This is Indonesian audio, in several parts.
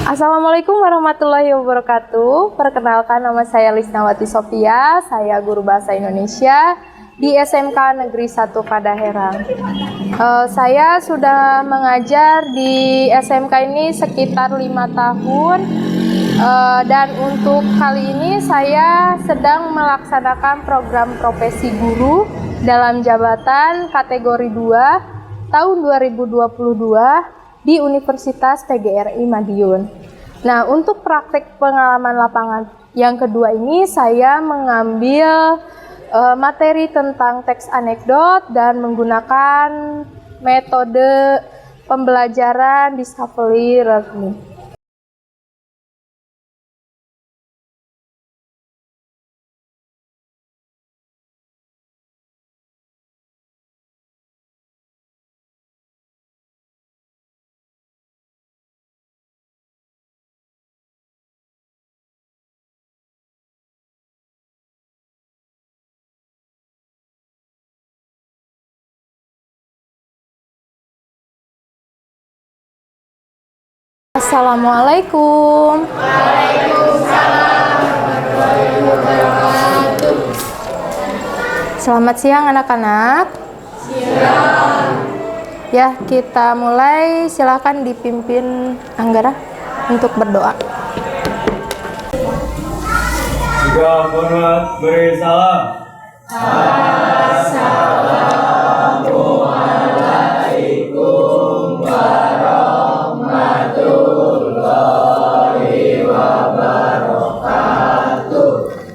Assalamualaikum warahmatullahi wabarakatuh. Perkenalkan, nama saya Lisnawati Sophia. Saya guru bahasa Indonesia di SMK Negeri 1 Padaherang. Saya sudah mengajar di SMK ini sekitar 5 tahun. Dan untuk kali ini saya sedang melaksanakan program profesi guru dalam jabatan kategori 2 tahun 2022 di Universitas PGRI Madiun. Nah, untuk praktik pengalaman lapangan yang kedua ini saya mengambil materi tentang teks anekdot dan menggunakan metode pembelajaran discovery learning. Assalamualaikum. Waalaikumsalam warahmatullahi wabarakatuh. Selamat siang anak-anak. Siang. Ya, kita mulai. Silakan dipimpin Anggara untuk berdoa. Juga hormat beri salam. Assalamualaikum warahmatullahi wabarakatuh.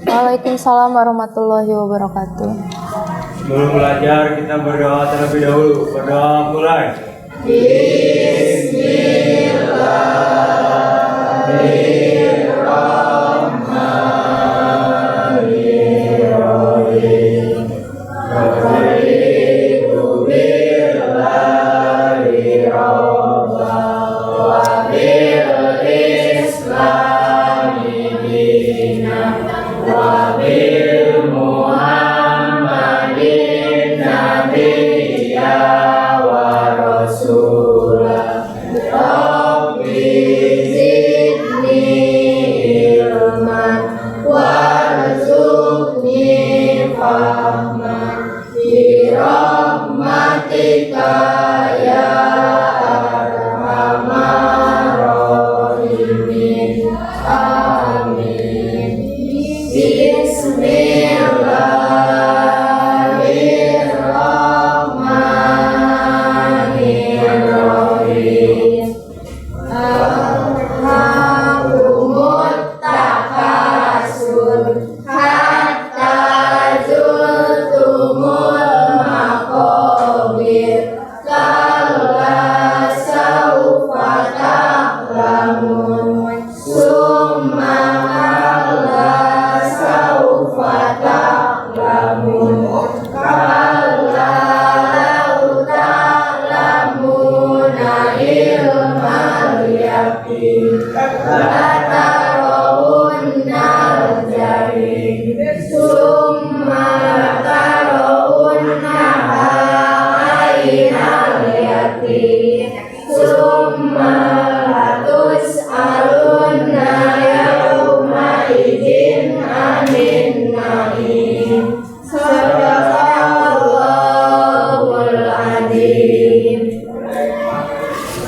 Waalaikumsalam warahmatullahi wabarakatuh. Sebelum belajar kita berdoa terlebih dahulu. Berdoa mulai.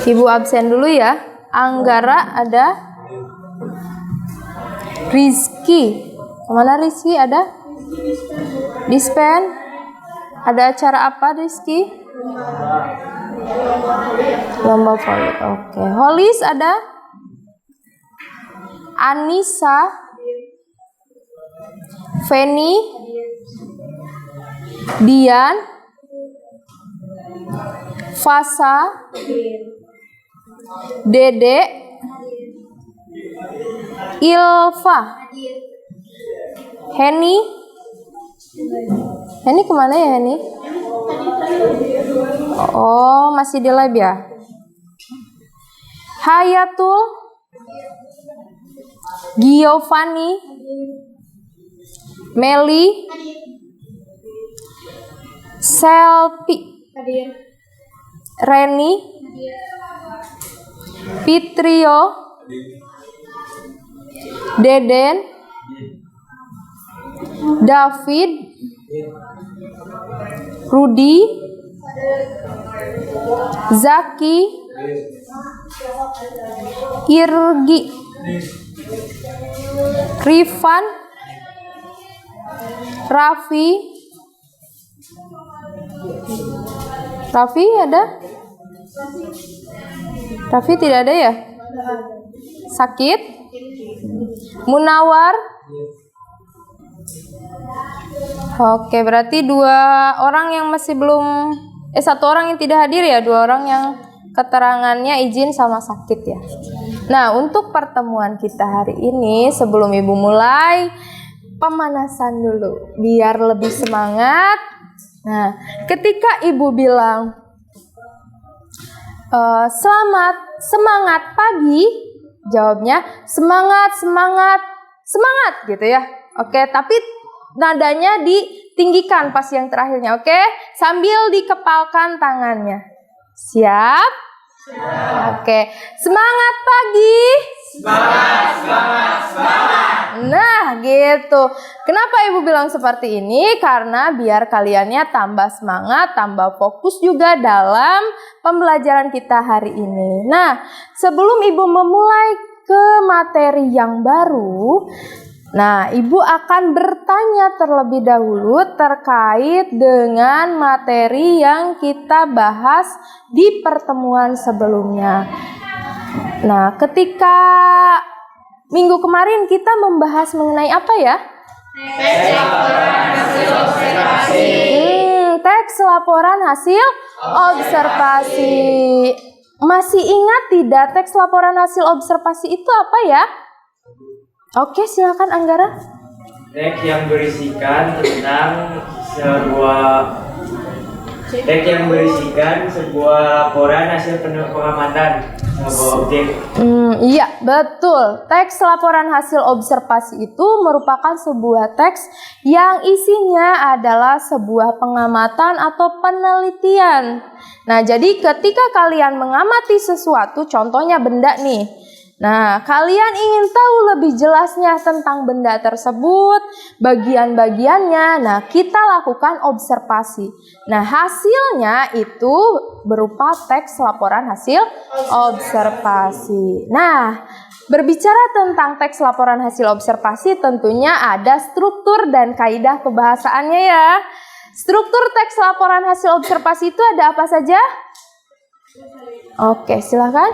Ibu absen dulu ya. Anggara ada. Rizky. Kemana Rizky ada? Dispen. Ada acara apa Rizky? Lomba voli. Oke. Holis ada? Anissa. Feni. Dian. Fasa. Dede. Ilva. Heni. Heni kemana ya Heni? Oh, masih di lab ya? Hayatul. Giovanni. Meli. Selvi. Reni. Pitrio. Deden, David, Rudi, Zaki, Irgi, Rifan, Raffi ada? Raffi tidak ada ya? Sakit? Munawar? Oke, berarti 2 orang yang masih belum, 1 orang yang tidak hadir ya, 2 orang yang keterangannya izin sama sakit ya. Nah, untuk pertemuan kita hari ini, sebelum Ibu mulai, pemanasan dulu biar lebih semangat. Nah, ketika Ibu bilang semangat pagi, jawabnya semangat gitu ya. Oke, tapi nadanya ditinggikan pas yang terakhirnya. Oke, sambil dikepalkan tangannya. Siap? Oke, semangat pagi. Semangat. Nah, gitu. Kenapa Ibu bilang seperti ini? Karena biar kaliannya tambah semangat, tambah fokus juga dalam pembelajaran kita hari ini. Nah, sebelum Ibu memulai ke materi yang baru, nah, Ibu akan bertanya terlebih dahulu terkait dengan materi yang kita bahas di pertemuan sebelumnya. Nah, ketika minggu kemarin kita membahas mengenai apa ya? Teks laporan hasil observasi. Masih ingat tidak teks laporan hasil observasi itu apa ya? Oke, silakan Anggara. Teks yang berisikan sebuah laporan hasil pengamatan sebuah objek. Iya, betul. Teks laporan hasil observasi itu merupakan sebuah teks yang isinya adalah sebuah pengamatan atau penelitian. Nah, jadi ketika kalian mengamati sesuatu, contohnya benda nih. Nah, kalian ingin tahu lebih jelasnya tentang benda tersebut, bagian-bagiannya. Nah, kita lakukan observasi. Nah, hasilnya itu berupa teks laporan hasil observasi. Nah, berbicara tentang teks laporan hasil observasi, tentunya ada struktur dan kaidah kebahasaannya ya. Struktur teks laporan hasil observasi itu ada apa saja? Oke, silakan.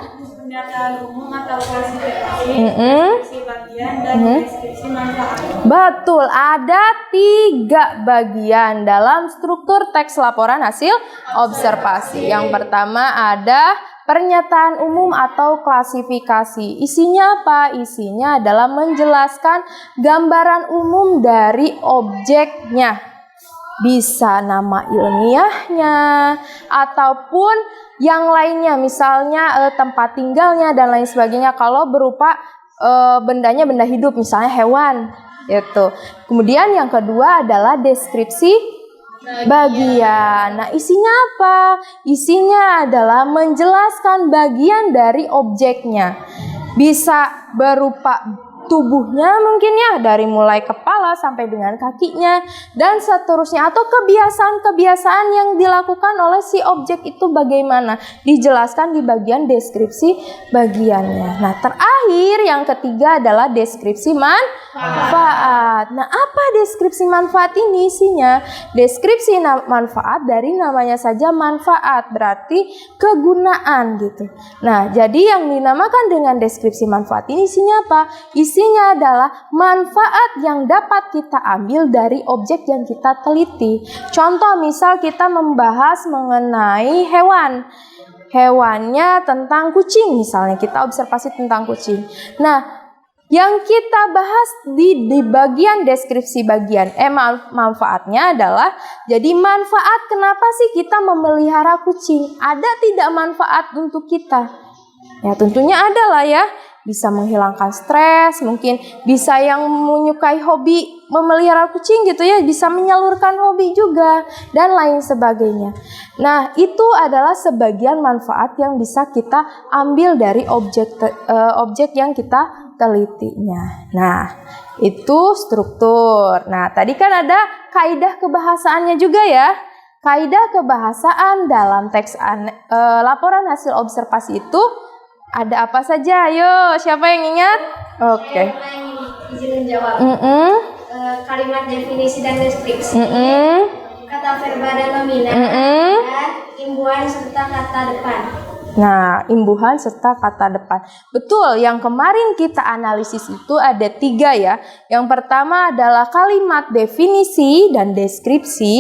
Pernyataan umum atau klasifikasi bagian dan deskripsi manfaat. Betul, ada 3 bagian dalam struktur teks laporan hasil observasi. Yang pertama ada pernyataan umum atau klasifikasi. Isinya apa? Isinya adalah menjelaskan gambaran umum dari objeknya. Bisa nama ilmiahnya ataupun yang lainnya, misalnya tempat tinggalnya dan lain sebagainya. Kalau berupa bendanya benda hidup, misalnya hewan, gitu. Kemudian yang kedua adalah deskripsi bagian. Nah, isinya apa? Isinya adalah menjelaskan bagian dari objeknya. Bisa berupa tubuhnya mungkin ya, dari mulai kepala sampai dengan kakinya dan seterusnya, atau kebiasaan-kebiasaan yang dilakukan oleh si objek itu bagaimana, dijelaskan di bagian deskripsi bagiannya. Nah, terakhir yang ketiga adalah deskripsi manfaat. Nah, apa deskripsi manfaat ini? Isinya deskripsi manfaat, dari namanya saja manfaat, berarti kegunaan gitu. Nah, jadi yang dinamakan dengan deskripsi manfaat ini isinya apa? Isinya adalah manfaat yang dapat kita ambil dari objek yang kita teliti. Contoh, misal kita membahas mengenai hewan. Hewannya tentang kucing misalnya, kita observasi tentang kucing. Nah, yang kita bahas di bagian deskripsi bagian manfaatnya adalah, jadi manfaat kenapa sih kita memelihara kucing? Ada tidak manfaat untuk kita? Ya, tentunya ada lah ya. bisa menghilangkan stres, mungkin bisa yang menyukai hobi memelihara kucing gitu ya, bisa menyalurkan hobi juga dan lain sebagainya. Nah, itu adalah sebagian manfaat yang bisa kita ambil dari objek yang kita telitinya. Nah, itu struktur. Nah, tadi kan ada kaidah kebahasaannya juga ya. Kaidah kebahasaan dalam teks laporan hasil observasi itu ada apa saja? Ayo, siapa yang ingat? Oke. Izin menjawab. Kalimat definisi dan deskripsi, kata verba dan nomina, dan imbuhan serta kata depan. Nah, imbuhan serta kata depan. Betul, yang kemarin kita analisis itu ada 3 ya. Yang pertama adalah kalimat definisi dan deskripsi.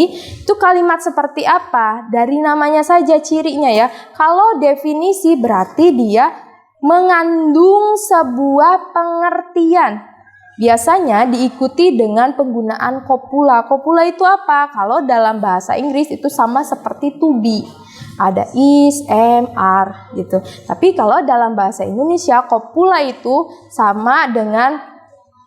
Itu kalimat seperti apa? Dari namanya saja cirinya ya. Kalau definisi berarti dia mengandung sebuah pengertian. Biasanya diikuti dengan penggunaan copula. Copula itu apa? Kalau dalam bahasa Inggris itu sama seperti to be. Ada is, am, are gitu. Tapi kalau dalam bahasa Indonesia copula itu sama dengan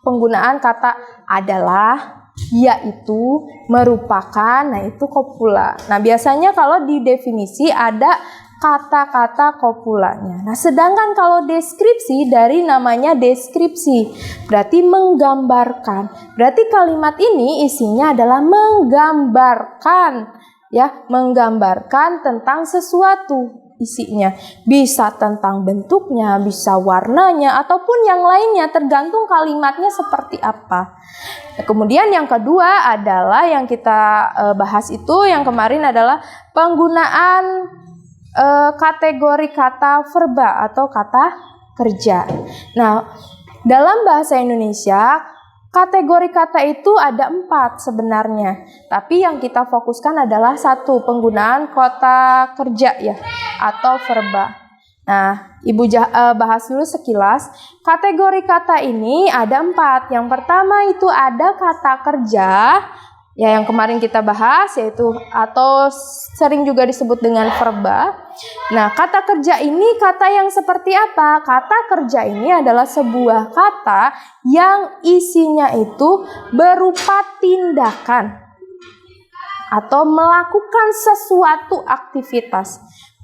penggunaan kata adalah, yaitu, merupakan. Nah, itu copula. Nah, biasanya kalau di definisi ada kata-kata kopulanya. Nah, sedangkan kalau deskripsi dari namanya deskripsi, berarti menggambarkan. Berarti kalimat ini isinya adalah menggambarkan, ya, menggambarkan tentang sesuatu isinya. Bisa tentang bentuknya, bisa warnanya, ataupun yang lainnya, tergantung kalimatnya seperti apa. Nah, kemudian yang kedua adalah yang kita bahas itu yang kemarin adalah penggunaan kategori kata verba atau kata kerja. Nah, dalam bahasa Indonesia kategori kata itu ada 4 sebenarnya, tapi yang kita fokuskan adalah 1, penggunaan kata kerja ya atau verba. Nah, Ibu bahas dulu sekilas. Kategori kata ini ada 4. Yang pertama itu ada kata kerja, ya yang kemarin kita bahas yaitu atau sering juga disebut dengan verba. Nah, kata kerja ini kata yang seperti apa? Kata kerja ini adalah sebuah kata yang isinya itu berupa tindakan atau melakukan sesuatu aktivitas.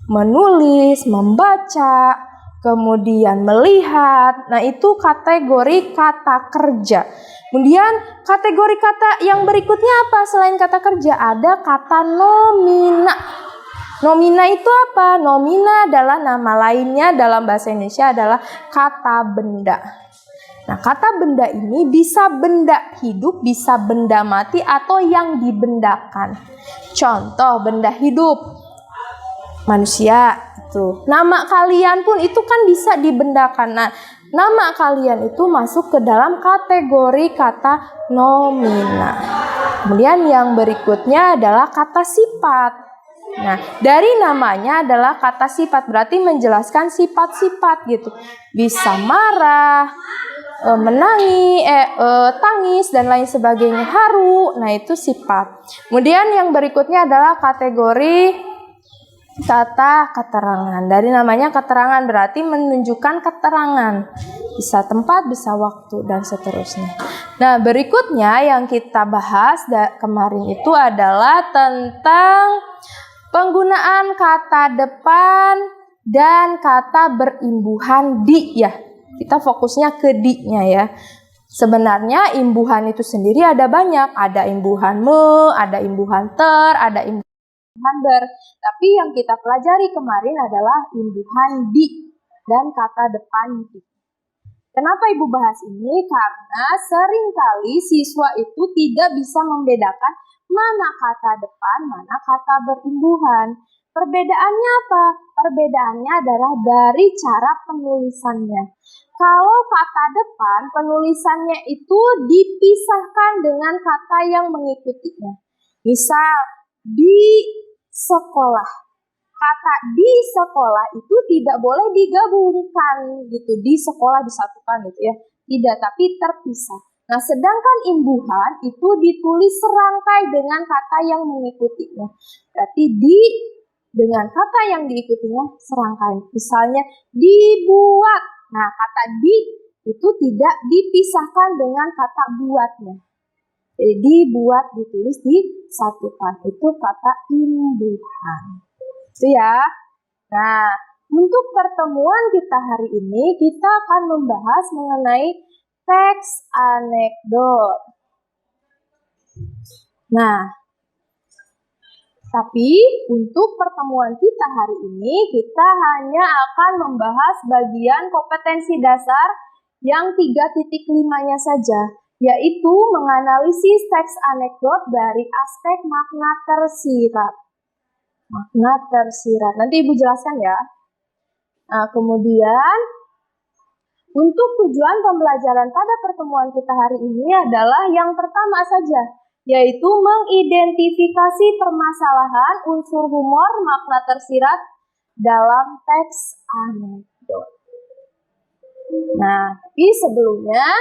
Menulis, membaca, kemudian melihat. Nah, itu kategori kata kerja. Kemudian kategori kata yang berikutnya apa? Selain kata kerja ada kata nomina. Nomina itu apa? Nomina adalah nama lainnya dalam bahasa Indonesia adalah kata benda. Nah, kata benda ini bisa benda hidup, bisa benda mati atau yang dibendakan. Contoh benda hidup, manusia itu. Nama kalian pun itu kan bisa dibendakan. Nah, nama kalian itu masuk ke dalam kategori kata nomina. Kemudian yang berikutnya adalah kata sifat. Nah, dari namanya adalah kata sifat, berarti menjelaskan sifat-sifat gitu. Bisa marah, menangis, tangis dan lain sebagainya, haru. Nah, itu sifat. Kemudian yang berikutnya adalah kategori kata keterangan. Dari namanya keterangan berarti menunjukkan keterangan. Bisa tempat, bisa waktu, dan seterusnya. Nah, berikutnya yang kita bahas kemarin itu adalah tentang penggunaan kata depan dan kata berimbuhan di ya. Kita fokusnya ke di-nya ya. Sebenarnya imbuhan itu sendiri ada banyak. Ada imbuhan me, ada imbuhan ter, ada imbuhan ber. Tapi yang kita pelajari kemarin adalah imbuhan di dan kata depan di. Kenapa Ibu bahas ini? Karena seringkali siswa itu tidak bisa membedakan mana kata depan, mana kata berimbuhan. Perbedaannya apa? Perbedaannya adalah dari cara penulisannya. Kalau kata depan, penulisannya itu dipisahkan dengan kata yang mengikutinya. Misal, di sekolah. Kata di sekolah itu tidak boleh digabungkan gitu. Di sekolah disatukan gitu ya. Tidak, tapi terpisah. Nah, sedangkan imbuhan itu ditulis serangkai dengan kata yang mengikutinya. Berarti di dengan kata yang diikutinya serangkai. Misalnya dibuat. Nah, kata di itu tidak dipisahkan dengan kata buatnya. Jadi dibuat, ditulis, disatukan. Itu kata imbuhan. Itu ya. Nah, untuk pertemuan kita hari ini, kita akan membahas mengenai teks anekdot. Nah, tapi untuk pertemuan kita hari ini, kita hanya akan membahas bagian kompetensi dasar yang 3.5-nya saja, yaitu menganalisis teks anekdot dari aspek makna tersirat. Makna tersirat. Nanti Ibu jelaskan ya. Nah, kemudian untuk tujuan pembelajaran pada pertemuan kita hari ini adalah yang pertama saja, yaitu mengidentifikasi permasalahan unsur humor makna tersirat dalam teks anekdot. Nah, tapi sebelumnya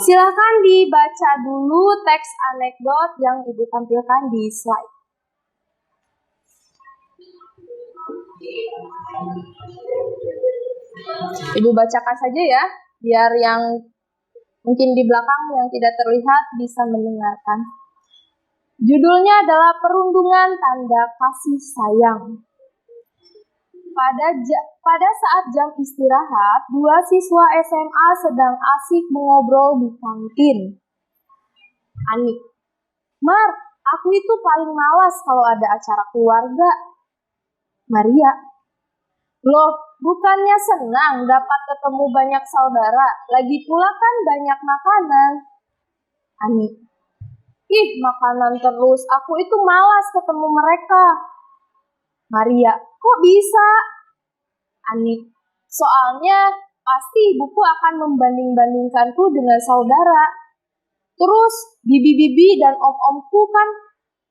silakan dibaca dulu teks anekdot yang Ibu tampilkan di slide. Ibu bacakan saja ya, biar yang mungkin di belakang yang tidak terlihat bisa mendengarkan. Judulnya adalah Perundungan Tanda Kasih Sayang. Pada saat jam istirahat, dua siswa SMA sedang asik mengobrol di kantin. Anik, Mar, aku itu paling malas kalau ada acara keluarga. Maria, loh, bukannya senang dapat ketemu banyak saudara, lagi pula kan banyak makanan. Anik, ih makanan terus, aku itu malas ketemu mereka. Maria, kok bisa? Anik, soalnya pasti ibuku akan membanding-bandingkanku dengan saudara. Terus bibi-bibi dan om-omku kan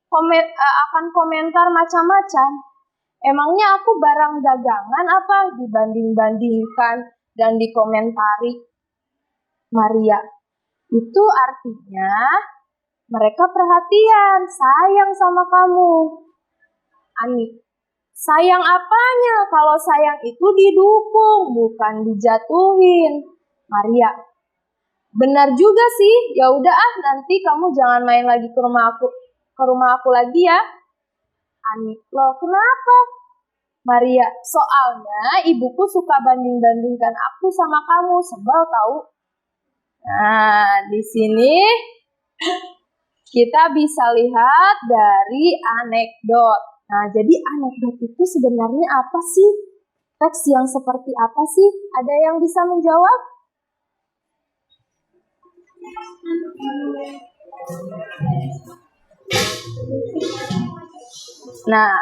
akan komentar macam-macam. Emangnya aku barang dagangan apa dibanding-bandingkan dan dikomentari? Maria, itu artinya mereka perhatian, sayang sama kamu. Anik, sayang apanya kalau sayang itu didukung, bukan dijatuhin. Maria, benar juga sih. Ya udah nanti kamu jangan main lagi ke rumah aku lagi ya. Anik, loh kenapa? Maria, soalnya ibuku suka banding-bandingkan aku sama kamu, sebel tahu. Nah, di sini kita bisa lihat dari anekdot. Nah, jadi anekdot itu sebenarnya apa sih? Teks yang seperti apa sih? Ada yang bisa menjawab? Nah,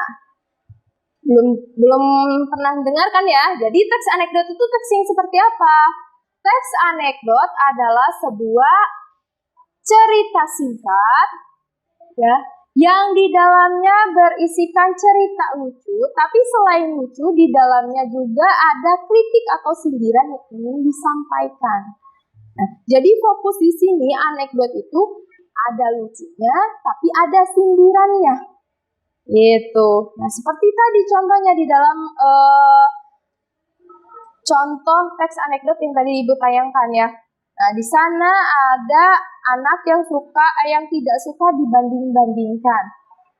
belum pernah dengar kan ya? Jadi teks anekdot itu teks yang seperti apa? Teks anekdot adalah sebuah cerita singkat ya, yang di dalamnya berisikan cerita lucu, tapi selain lucu di dalamnya juga ada kritik atau sindiran yang ingin disampaikan. Nah, jadi fokus di sini anekdot itu ada lucunya, tapi ada sindirannya. Gitu. Nah, seperti tadi contohnya di dalam contoh teks anekdot yang tadi Ibu tayangkan ya. Nah, di sana ada anak yang tidak suka dibanding-bandingkan.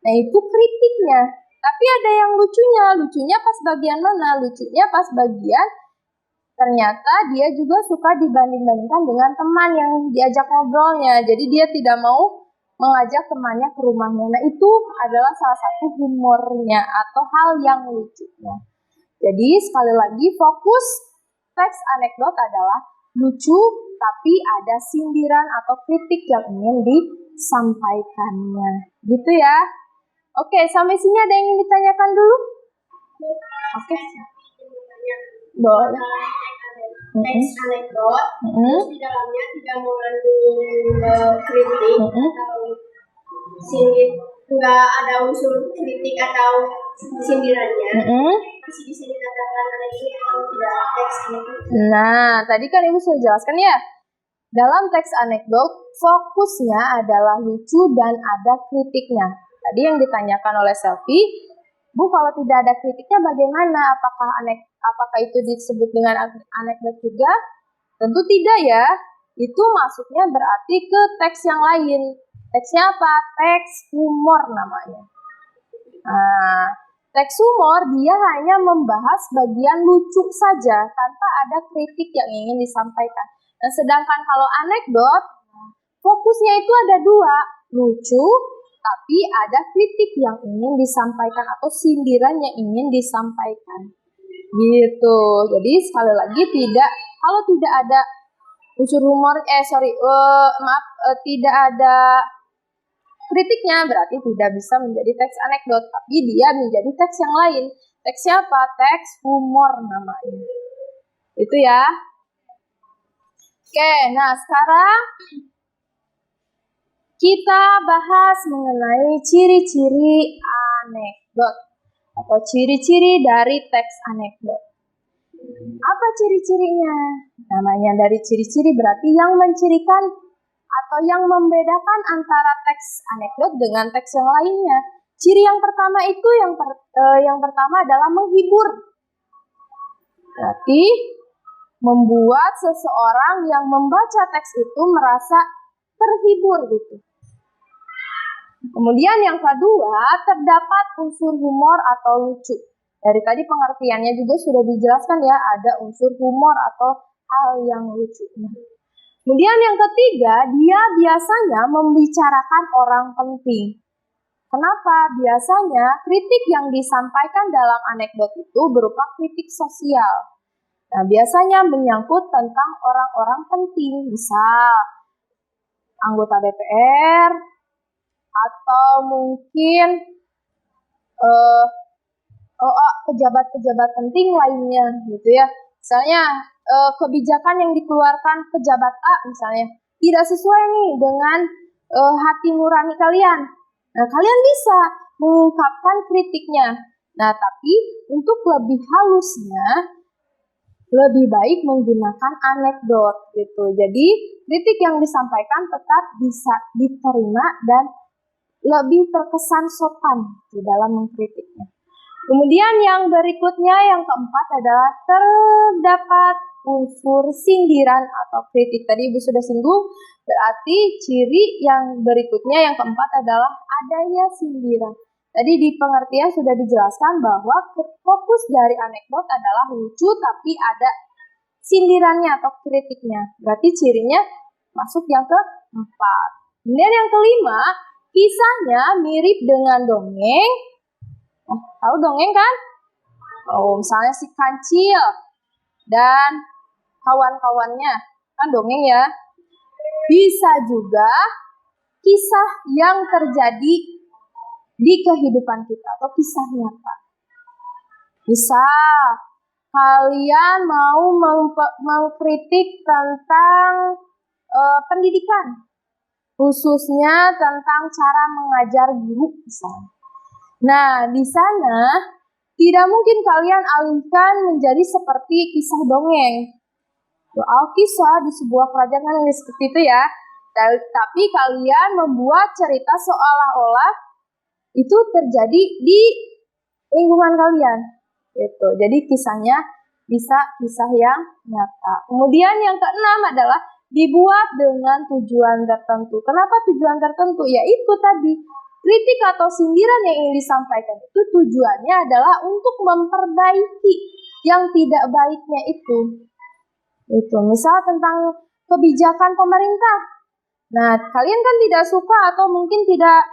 Nah, itu kritiknya. Tapi ada yang lucunya. Lucunya pas bagian mana? Lucunya pas bagian ternyata dia juga suka dibanding-bandingkan dengan teman yang diajak ngobrolnya. Jadi dia tidak mau mengajak temannya ke rumahnya. Nah, itu adalah salah satu humornya atau hal yang lucunya. Jadi sekali lagi fokus teks anekdot adalah lucu tapi ada sindiran atau kritik yang ingin disampaikannya. Gitu ya. Oke, sampai sini ada yang ingin ditanyakan dulu? Oke. Boleh. Teks anekdot, terus di dalamnya tidak mengandung kritik atau sindir, nggak ada unsur kritik atau sindirannya. Masih bisa dikatakan lagi atau tidak teks anekdot. Nah, tadi kan Ibu sudah jelaskan ya. Dalam teks anekdot, fokusnya adalah lucu dan ada kritiknya. Tadi yang ditanyakan oleh Selfie, Bu, kalau tidak ada kritiknya bagaimana? Apakah Apakah itu disebut dengan anekdot juga? Tentu tidak ya. Itu masuknya berarti ke teks yang lain. Teksnya apa? Teks humor namanya. Nah, teks humor dia hanya membahas bagian lucu saja tanpa ada kritik yang ingin disampaikan. Nah, sedangkan kalau anekdot, fokusnya itu ada dua, lucu, tapi ada kritik yang ingin disampaikan atau sindiran yang ingin disampaikan. Gitu. Jadi sekali lagi kalau tidak ada unsur humor, tidak ada kritiknya berarti tidak bisa menjadi teks anekdot, tapi dia menjadi teks yang lain. Teksnya apa? Teks humor namanya. Itu ya. Oke, nah sekarang kita bahas mengenai ciri-ciri anekdot atau ciri-ciri dari teks anekdot. Apa ciri-cirinya? Namanya dari ciri-ciri berarti yang mencirikan atau yang membedakan antara teks anekdot dengan teks yang lainnya. Ciri yang pertama itu yang pertama adalah menghibur. Berarti membuat seseorang yang membaca teks itu merasa terhibur gitu. Kemudian yang kedua, terdapat unsur humor atau lucu. Dari tadi pengertiannya juga sudah dijelaskan ya, ada unsur humor atau hal yang lucu. Kemudian yang ketiga, dia biasanya membicarakan orang penting. Kenapa? Biasanya kritik yang disampaikan dalam anekdot itu berupa kritik sosial. Nah, biasanya menyangkut tentang orang-orang penting, misal anggota DPR, atau mungkin pejabat-pejabat penting lainnya gitu ya. Misalnya kebijakan yang dikeluarkan pejabat A misalnya tidak sesuai nih dengan hati nurani kalian. Nah, kalian bisa mengungkapkan kritiknya. Nah, tapi untuk lebih halusnya lebih baik menggunakan anekdot gitu. Jadi kritik yang disampaikan tetap bisa diterima dan lebih terkesan sopan di dalam mengkritiknya. Kemudian yang berikutnya, yang keempat adalah terdapat unsur sindiran atau kritik. Tadi Ibu sudah singgung, berarti ciri yang berikutnya yang keempat adalah adanya sindiran. Tadi di pengertian sudah dijelaskan bahwa fokus dari anekdot adalah lucu tapi ada sindirannya atau kritiknya. Berarti cirinya masuk yang keempat. Kemudian yang kelima, kisahnya mirip dengan dongeng. Tahu dongeng kan? Misalnya si Kancil dan kawan-kawannya. Kan dongeng ya. Bisa juga kisah yang terjadi di kehidupan kita atau kisah nyata. Misal kalian mau mengkritik tentang pendidikan, khususnya tentang cara mengajar guru misalnya. Nah, di sana tidak mungkin kalian alihkan menjadi seperti kisah dongeng. Alkisah di sebuah kerajaan yang seperti itu ya. Tapi kalian membuat cerita seolah-olah itu terjadi di lingkungan kalian. Gitu. Jadi kisahnya bisa kisah yang nyata. Kemudian yang keenam adalah dibuat dengan tujuan tertentu. Kenapa tujuan tertentu? Yaitu tadi kritik atau sindiran yang ingin disampaikan itu tujuannya adalah untuk memperbaiki yang tidak baiknya itu. Misal tentang kebijakan pemerintah. Nah, kalian kan tidak suka atau mungkin tidak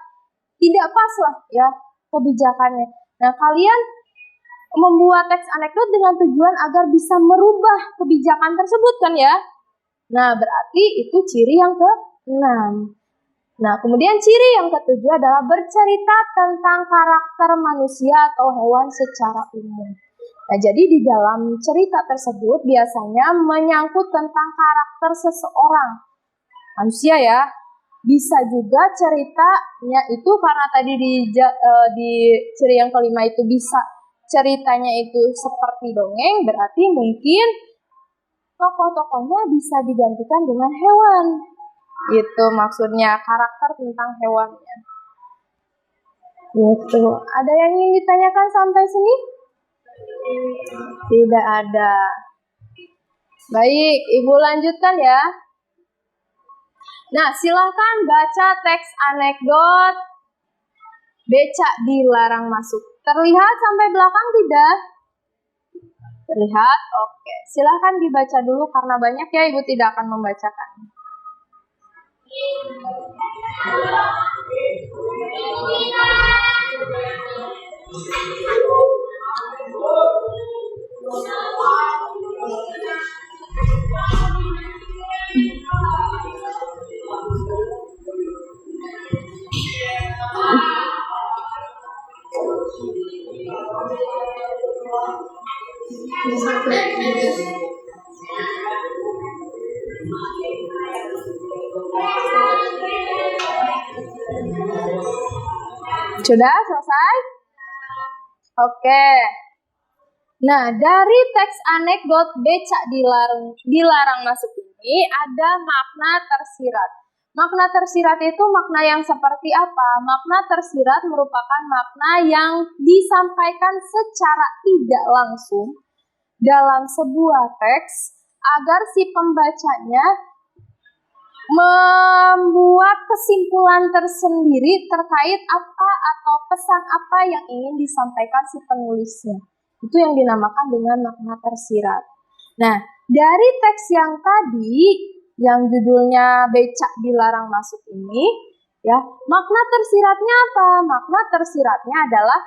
pas lah ya kebijakannya. Nah, kalian membuat teks anekdot dengan tujuan agar bisa merubah kebijakan tersebut kan ya. Nah, berarti itu ciri yang ke-6. Nah, kemudian ciri yang ke-7 adalah bercerita tentang karakter manusia atau hewan secara umum. Nah, jadi di dalam cerita tersebut biasanya menyangkut tentang karakter seseorang. Manusia ya. Bisa juga ceritanya itu karena tadi di ciri yang kelima itu bisa ceritanya itu seperti dongeng, berarti mungkin tokoh-tokohnya bisa digantikan dengan hewan. Itu maksudnya karakter tentang hewannya. Gitu. Ada yang ingin ditanyakan sampai sini? Tidak ada. Baik, Ibu lanjutkan ya. Nah, silahkan baca teks anekdot becak dilarang masuk. Terlihat sampai belakang tidak? Terlihat? Oke. Silahkan dibaca dulu karena banyak ya, Ibu tidak akan membacakan. Sudah selesai? Oke. Nah, dari teks anekdot becak dilarang masuk ini ada makna tersirat. Makna tersirat itu makna yang seperti apa? Makna tersirat merupakan makna yang disampaikan secara tidak langsung dalam sebuah teks agar si pembacanya membuat kesimpulan tersendiri terkait apa atau pesan apa yang ingin disampaikan si penulisnya. Itu yang dinamakan dengan makna tersirat. Nah, dari teks yang tadi, yang judulnya becak dilarang masuk ini, ya, makna tersiratnya apa? Makna tersiratnya adalah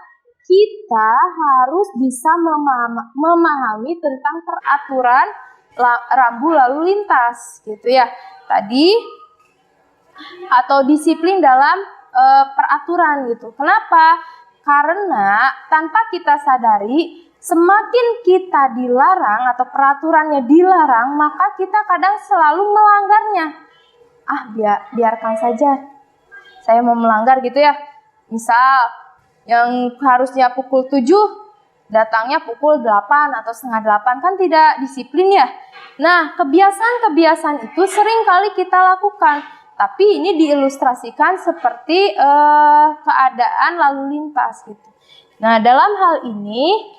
kita harus bisa memahami tentang peraturan rambu lalu lintas, gitu ya. Tadi atau disiplin dalam peraturan gitu. Kenapa? Karena tanpa kita sadari, semakin kita dilarang atau peraturannya dilarang, maka kita kadang selalu melanggarnya. Biarkan saja. Saya mau melanggar gitu ya. Misal yang harusnya pukul 7 datangnya pukul 8 atau setengah 8, kan tidak disiplin ya. Nah, kebiasaan-kebiasaan itu sering kali kita lakukan. Tapi ini diilustrasikan seperti keadaan lalu lintas gitu. Nah, dalam hal ini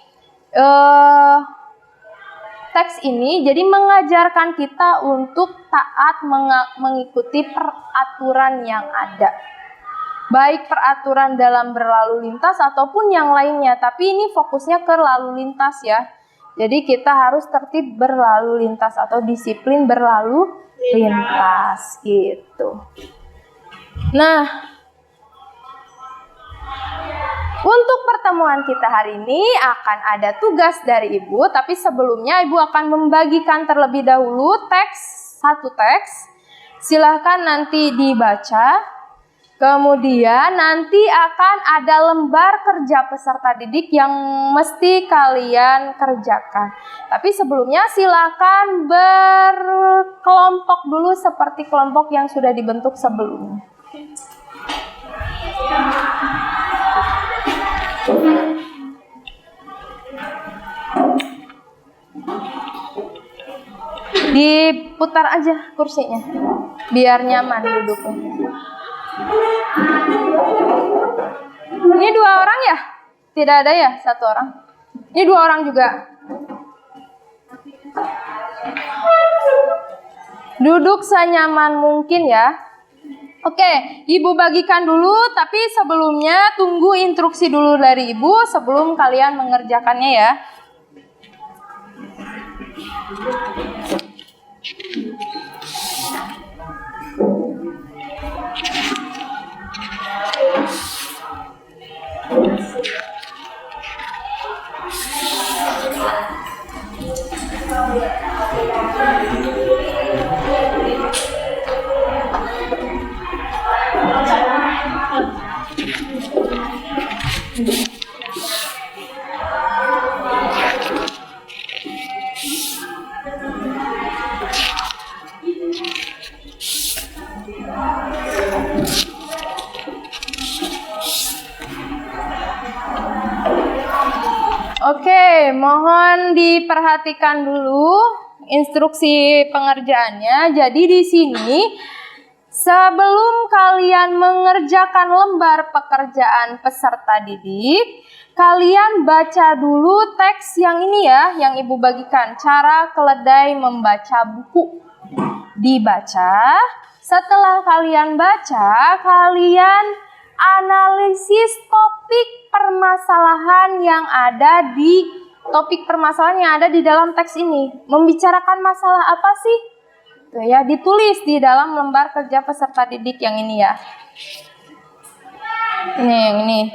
teks ini jadi mengajarkan kita untuk taat mengikuti peraturan yang ada. Baik peraturan dalam berlalu lintas ataupun yang lainnya. Tapi ini fokusnya ke lalu lintas ya. Jadi kita harus tertib berlalu lintas atau disiplin berlalu lintas gitu. Nah, untuk pertemuan kita hari ini akan ada tugas dari Ibu. Tapi sebelumnya Ibu akan membagikan terlebih dahulu satu teks. Silahkan nanti dibaca. Kemudian nanti akan ada lembar kerja peserta didik yang mesti kalian kerjakan. Tapi sebelumnya silakan berkelompok dulu seperti kelompok yang sudah dibentuk sebelumnya. Diputar aja kursinya, biar nyaman duduknya. Ini 2 orang ya? Tidak ada ya? 1 orang. Ini 2 orang juga. Duduk senyaman mungkin ya. Oke, Ibu bagikan dulu, tapi sebelumnya tunggu instruksi dulu dari Ibu sebelum kalian mengerjakannya ya. Oke, mohon diperhatikan dulu instruksi pengerjaannya. Jadi di sini sebelum kalian mengerjakan lembar pekerjaan peserta didik, kalian baca dulu teks yang ini ya, yang Ibu bagikan. Cara keledai membaca buku. Dibaca, setelah kalian baca, kalian analisis topik permasalahan yang ada di dalam teks ini. Membicarakan masalah apa sih? Tuh ya, ditulis di dalam lembar kerja peserta didik yang ini ya. Ini yang ini.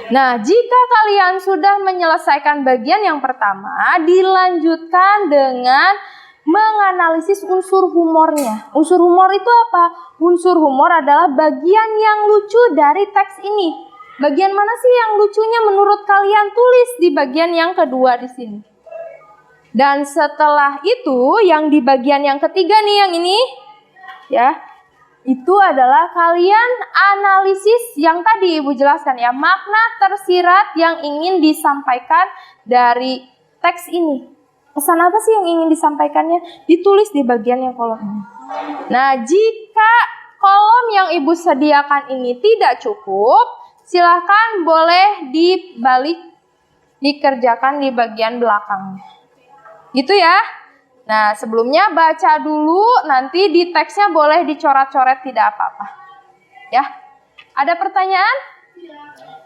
Nah, jika kalian sudah menyelesaikan bagian yang pertama, dilanjutkan dengan menganalisis unsur humornya. Unsur humor itu apa? Unsur humor adalah bagian yang lucu dari teks ini. Bagian mana sih yang lucunya menurut kalian? Tulis di bagian yang kedua di sini. Dan setelah itu, yang di bagian yang ketiga nih, yang ini, ya, itu adalah kalian analisis yang tadi Ibu jelaskan ya, makna tersirat yang ingin disampaikan dari teks ini. Pesan apa sih yang ingin disampaikannya? Ditulis di bagian yang kolom ini. Nah, jika kolom yang Ibu sediakan ini tidak cukup, silakan boleh dikerjakan di bagian belakangnya. Gitu ya. Nah, sebelumnya baca dulu, nanti di teksnya boleh dicoret-coret, tidak apa-apa. Ya. Ada pertanyaan?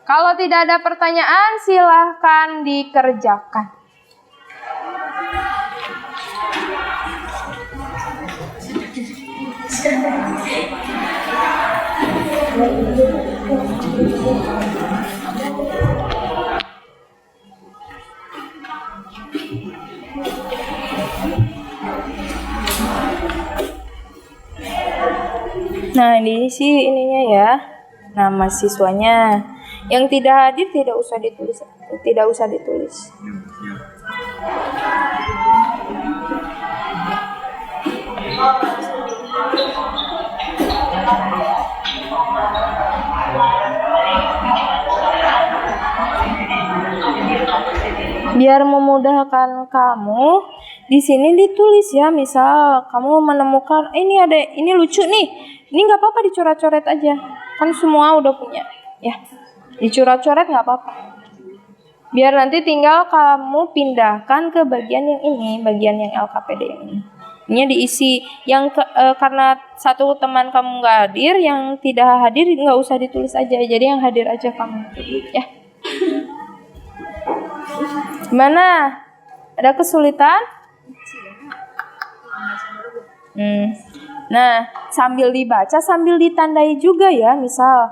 Kalau tidak ada pertanyaan, silahkan dikerjakan. Nah, ini sih ininya ya, nama siswanya. Yang tidak hadir tidak usah ditulis. Biar memudahkan kamu, di sini ditulis ya. Misal kamu menemukan ini lucu nih, ini nggak apa-apa dicoret-coret aja, kan semua udah punya ya. Dicoret-coret nggak apa-apa. Biar nanti tinggal kamu pindahkan ke bagian yang ini, bagian yang LKPD yang ini. Ini diisi yang karena satu teman kamu nggak hadir, yang tidak hadir nggak usah ditulis aja, jadi yang hadir aja kamu ya. Gimana? Ada kesulitan? Nah, sambil dibaca, sambil ditandai juga ya. Misal,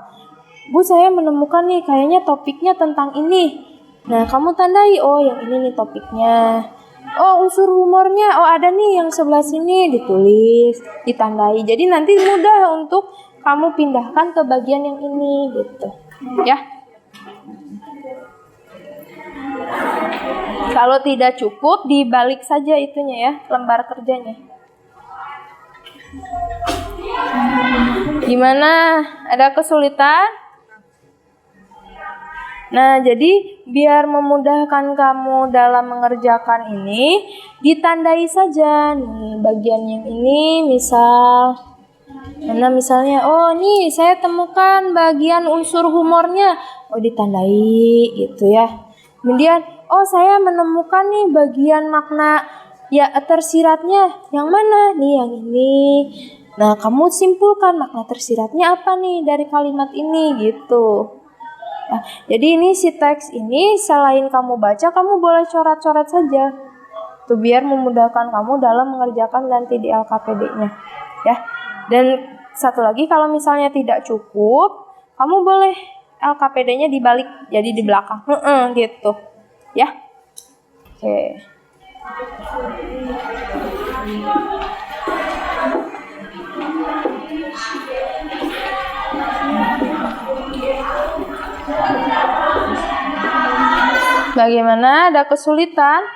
Bu, saya menemukan nih, kayaknya topiknya tentang ini. Nah, kamu tandai, oh yang ini nih topiknya. Oh, unsur humornya, oh ada nih yang sebelah sini, ditulis, ditandai. Jadi nanti mudah untuk kamu pindahkan ke bagian yang ini gitu. Ya. Kalau tidak cukup, dibalik saja itunya ya, lembar kerjanya. Gimana? Ada kesulitan? Nah, jadi biar memudahkan kamu dalam mengerjakan ini, ditandai saja nih bagian yang ini, misalnya, oh nih saya temukan bagian unsur humornya, oh ditandai gitu ya. Kemudian, oh saya menemukan nih bagian makna ya tersiratnya, yang mana nih, yang ini. Nah, kamu simpulkan makna tersiratnya apa nih dari kalimat ini gitu. Nah, jadi ini si teks ini selain kamu baca, kamu boleh coret-coret saja. Tuh biar memudahkan kamu dalam mengerjakan nanti di LKPD-nya. Ya. Dan satu lagi, kalau misalnya tidak cukup, kamu boleh LKPD-nya dibalik, jadi di belakang. Gitu. Ya. Oke. Bagaimana? Ada kesulitan?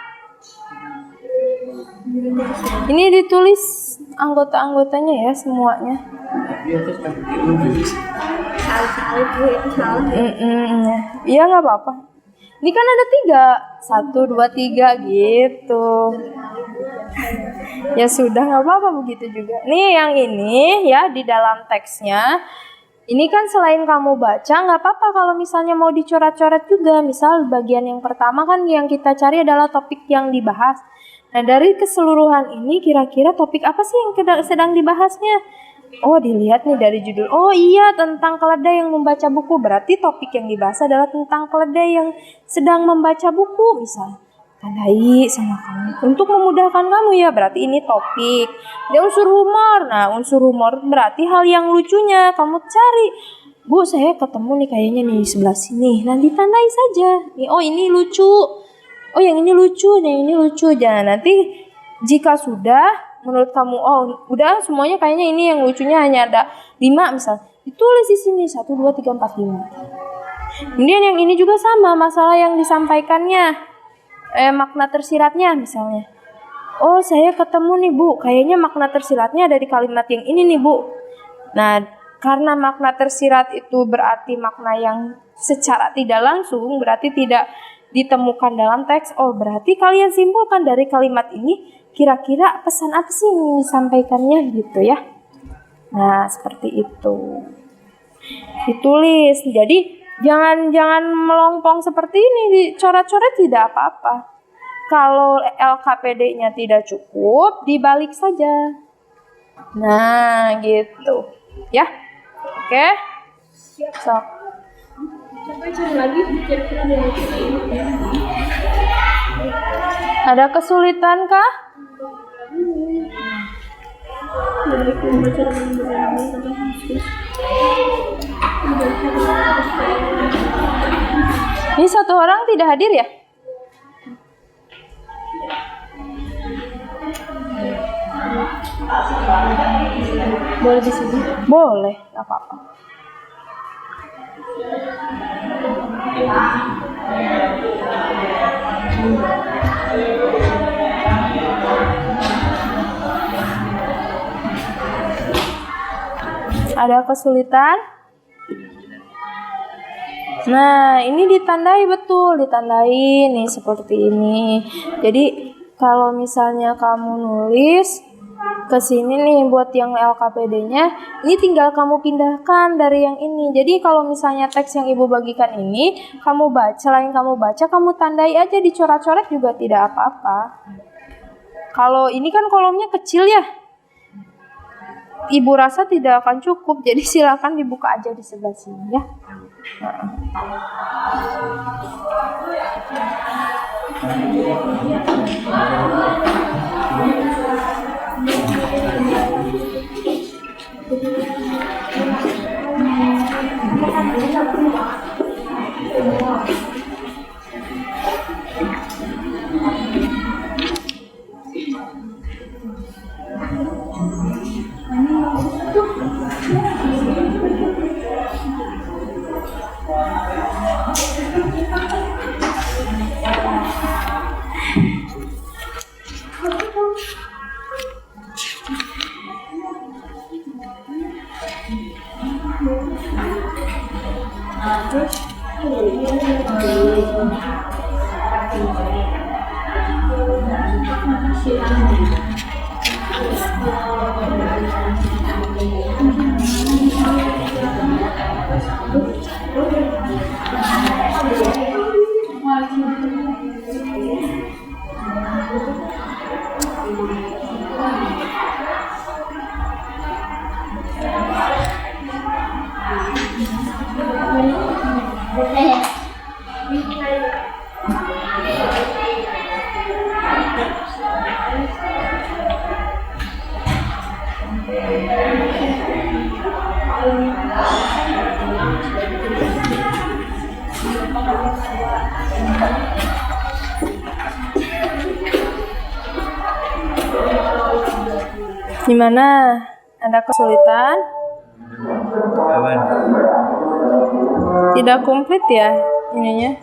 Ini ditulis anggota-anggotanya ya, semuanya. Iya, nggak apa-apa. Ini kan ada 3, 1, 2, 3 gitu. Ya sudah, nggak apa-apa begitu juga. Nih yang ini ya di dalam teksnya. Ini kan selain kamu baca, nggak apa-apa kalau misalnya mau dicoret-coret juga. Misal bagian yang pertama kan yang kita cari adalah topik yang dibahas. Nah dari keseluruhan ini kira-kira topik apa sih yang sedang dibahasnya? Oh dilihat nih dari judul. Oh iya tentang keledai yang membaca buku. Berarti topik yang dibahas adalah tentang keledai yang sedang membaca buku misal. Tandai sama kamu untuk memudahkan kamu ya, berarti ini topik. Ada unsur humor. Nah unsur humor berarti hal yang lucunya kamu cari. Bu saya ketemu nih kayaknya nih di sebelah sini. Nah ditandai saja nih, oh ini lucu, oh yang ini lucu, yang ini lucu. Jangan nanti jika sudah menurut kamu oh udah semuanya kayaknya ini yang lucunya hanya ada 5 misal, ditulis di sini 1, 2, 3, 4, 5. Kemudian yang ini juga sama, masalah yang disampaikannya, makna tersiratnya misalnya. Oh saya ketemu nih Bu, kayaknya makna tersiratnya ada di kalimat yang ini nih Bu. Nah karena makna tersirat itu berarti makna yang secara tidak langsung, berarti tidak ditemukan dalam teks. Oh berarti kalian simpulkan dari kalimat ini kira-kira pesan apa sih yang disampaikannya gitu ya. Nah seperti itu ditulis. Jadi jangan melompong seperti ini, dicoret-coret tidak apa-apa. Kalau LKPD-nya tidak cukup, dibalik saja. Nah, gitu. Ya. Oke. Sok. Ada kesulitan kah? Ini satu orang tidak hadir ya? Boleh di sini? Boleh, nggak apa-apa. Ada kesulitan? Nah, ini ditandai betul, ditandai nih seperti ini. Jadi kalau misalnya kamu nulis ke sini nih buat yang LKPD-nya, ini tinggal kamu pindahkan dari yang ini. Jadi kalau misalnya teks yang Ibu bagikan ini, kamu baca, selain kamu baca, kamu tandai aja, dicoret-coret juga tidak apa-apa. Kalau ini kan kolomnya kecil ya, Ibu rasa tidak akan cukup, jadi silakan dibuka aja di sebelah sini ya. Gimana? Ada kesulitan? Aman. Tidak komplit ya ininya?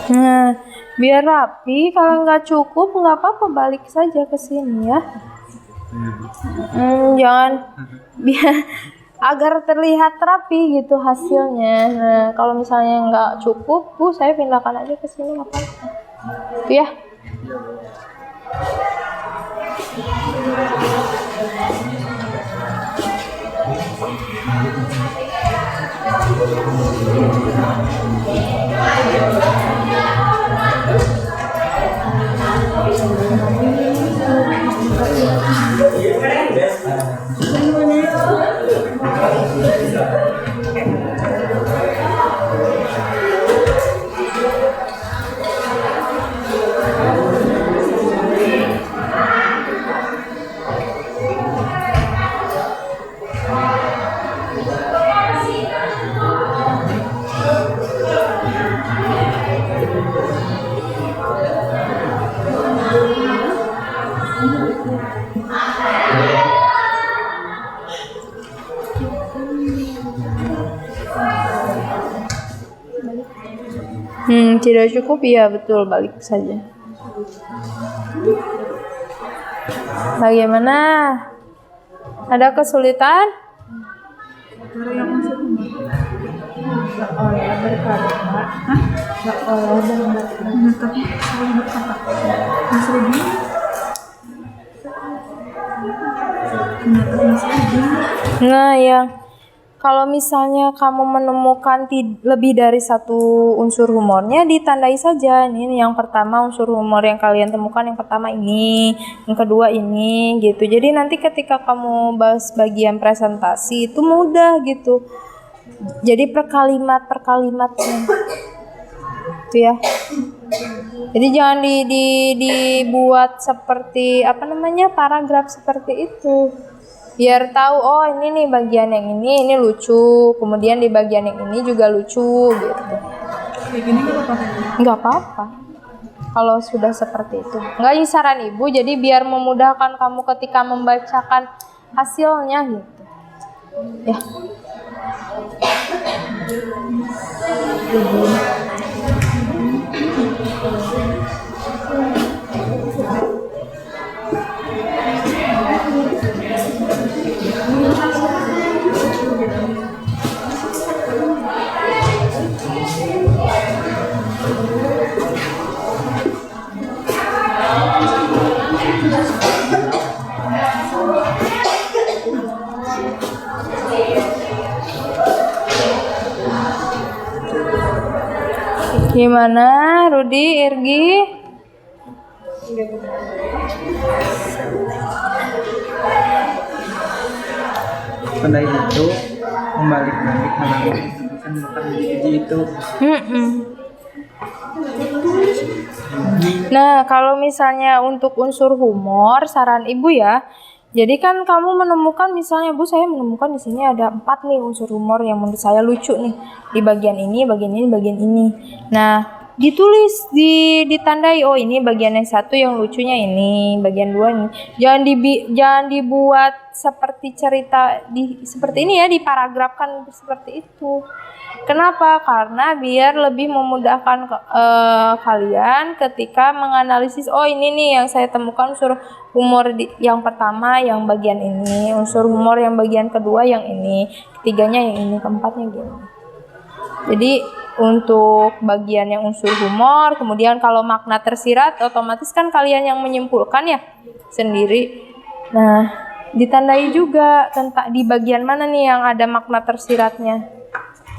Nah, biar rapi, kalau nggak cukup nggak apa-apa, balik saja ke sini ya. Jangan biar agar terlihat rapi gitu hasilnya. Nah, kalau misalnya nggak cukup, Bu, saya pindahkan aja ke sini nggak apa-apa. Itu ya. Tidak cukup, ya betul, balik saja. Bagaimana? Ada kesulitan? Nah, yang kalau misalnya kamu menemukan lebih dari satu unsur humornya, ditandai saja. Ini yang pertama unsur humor yang kalian temukan, yang pertama ini, yang kedua ini, gitu. Jadi nanti ketika kamu bahas bagian presentasi itu mudah gitu. Jadi per kalimatnya, itu ya. Jadi jangan dibuat seperti paragraf seperti itu. Biar tahu, oh ini nih bagian yang ini lucu, kemudian di bagian yang ini juga lucu gitu. Nggak apa-apa kalau sudah seperti itu. Nggak, ini saran ibu, jadi biar memudahkan kamu ketika membacakan hasilnya gitu ya. Gimana, Rudi, Irgi? Pandai itu membalik menangis kan bukan itu. Nah, kalau misalnya untuk unsur humor, saran ibu ya. Jadi kan kamu menemukan, misalnya Bu, saya menemukan di sini ada 4 nih unsur humor yang menurut saya lucu nih di bagian ini, bagian ini, bagian ini. Nah, ditulis, ditandai, oh ini bagian yang satu yang lucunya ini, bagian 2 ini. Jangan dibuat seperti cerita seperti ini ya, diparagrafkan seperti itu. Kenapa? Karena biar lebih memudahkan kalian ketika menganalisis, oh ini nih yang saya temukan unsur humor yang pertama yang bagian ini, unsur humor yang bagian kedua yang ini, ketiganya yang ini, keempatnya gini. Jadi untuk bagian yang unsur humor, kemudian kalau makna tersirat, otomatis kan kalian yang menyimpulkan ya sendiri. Nah, ditandai juga tentang di bagian mana nih yang ada makna tersiratnya.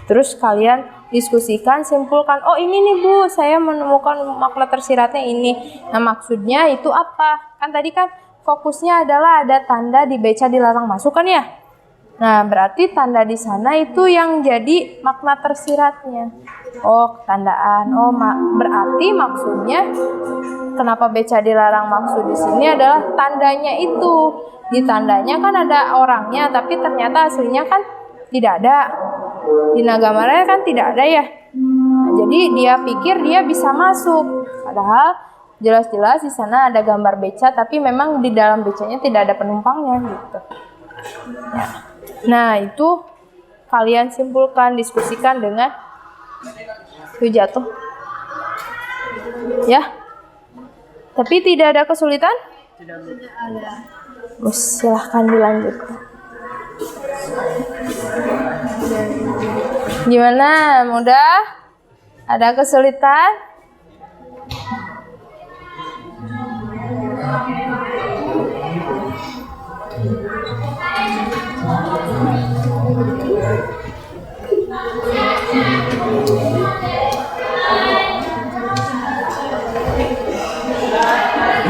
Terus kalian diskusikan, simpulkan, oh ini nih Bu, saya menemukan makna tersiratnya ini. Nah, maksudnya itu apa? Kan tadi kan fokusnya adalah ada tanda dibaca dilarang masuk kan ya? Nah, berarti tanda di sana itu yang jadi makna tersiratnya. Oh, tandaan. Oh, berarti maksudnya kenapa beca dilarang maksud di sini adalah tandanya itu. Di tandanya kan ada orangnya, tapi ternyata aslinya kan tidak ada. Di Nagamaraya kan tidak ada ya. Nah, jadi dia pikir dia bisa masuk. Padahal jelas-jelas di sana ada gambar beca, tapi memang di dalam becanya tidak ada penumpangnya gitu. Ya. Nah, itu kalian simpulkan, diskusikan dengan jatuh. Ya. Tapi tidak ada kesulitan? Tidak. Terus silahkan dilanjutkan. Gimana? Mudah? Ada kesulitan?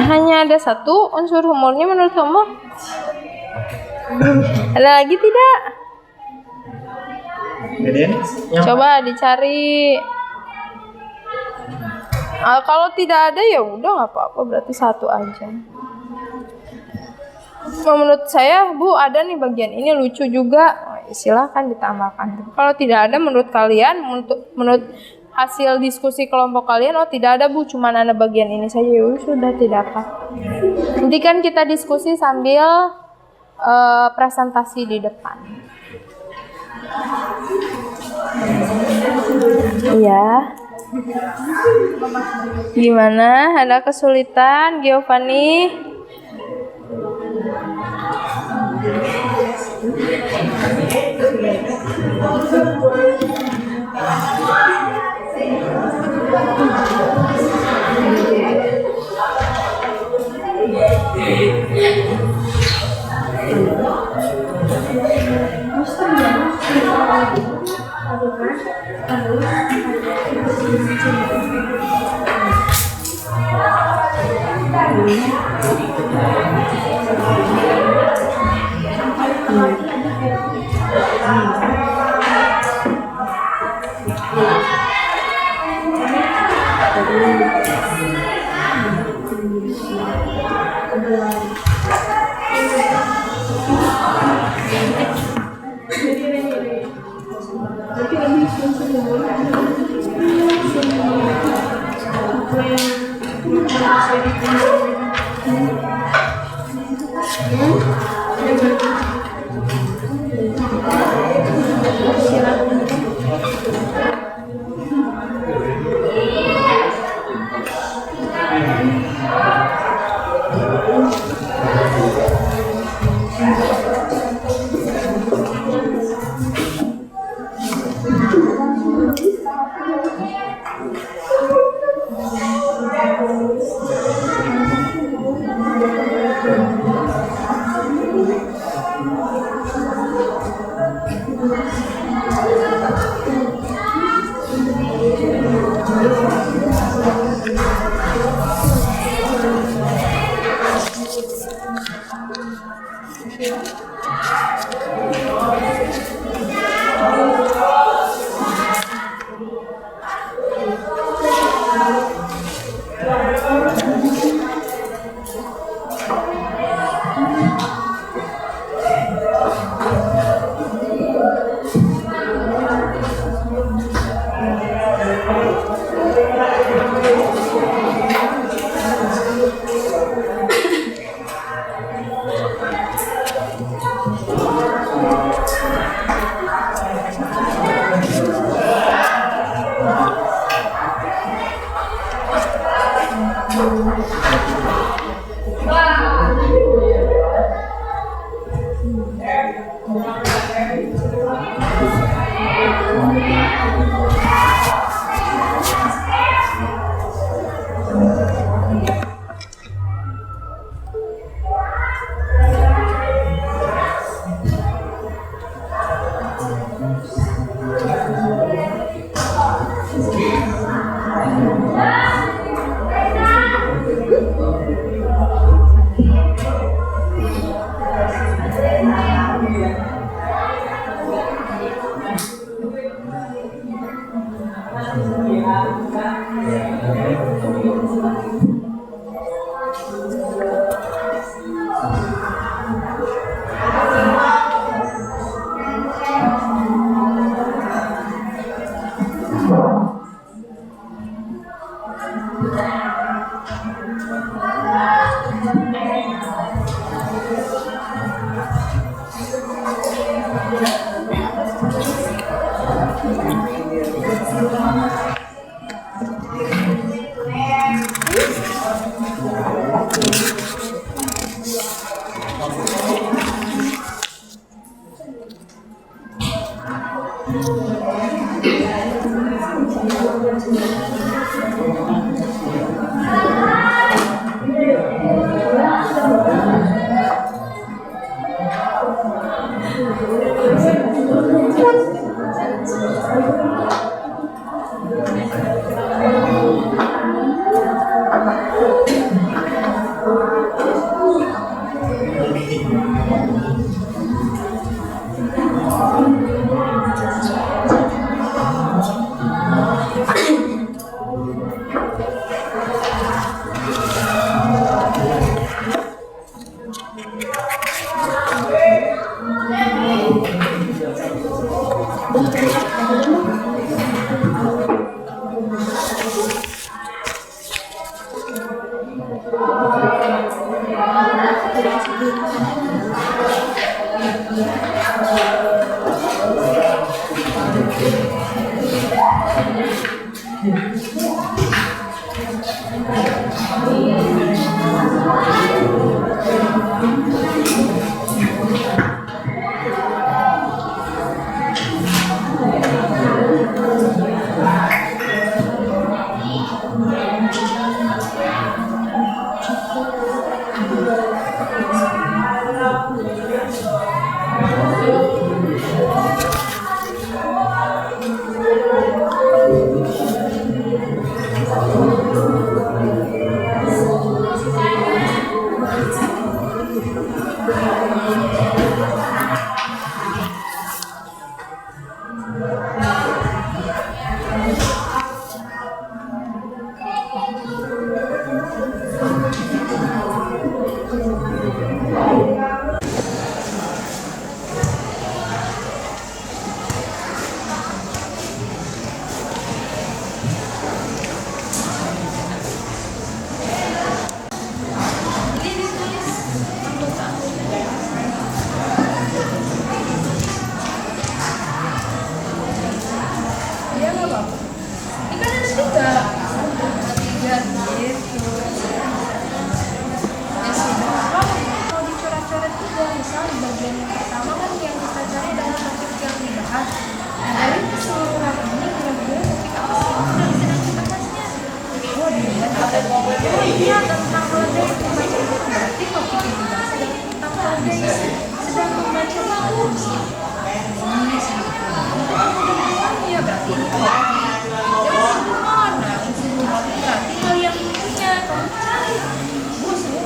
Hanya ada satu unsur humornya menurut kamu? Ada lagi tidak? Coba dicari. Kalau tidak ada ya udah nggak apa-apa, berarti satu aja. Menurut saya Bu ada nih bagian ini lucu juga, silahkan ditambahkan. Kalau tidak ada menurut kalian, menurut hasil diskusi kelompok kalian, oh tidak ada Bu, cuman ada bagian ini saja, ya sudah tidak apa. Nanti kan kita diskusi sambil presentasi di depan. Iya. Gimana? Ada kesulitan, Giovanni? Iya, tentang keledai membaca buku. Berarti topik yang dibahas adalah tentang keledai sedang membaca buku. Iya, berarti ini keledai. Jangan mana? Berarti hal yang punya. Kamu cari. Bos, ya.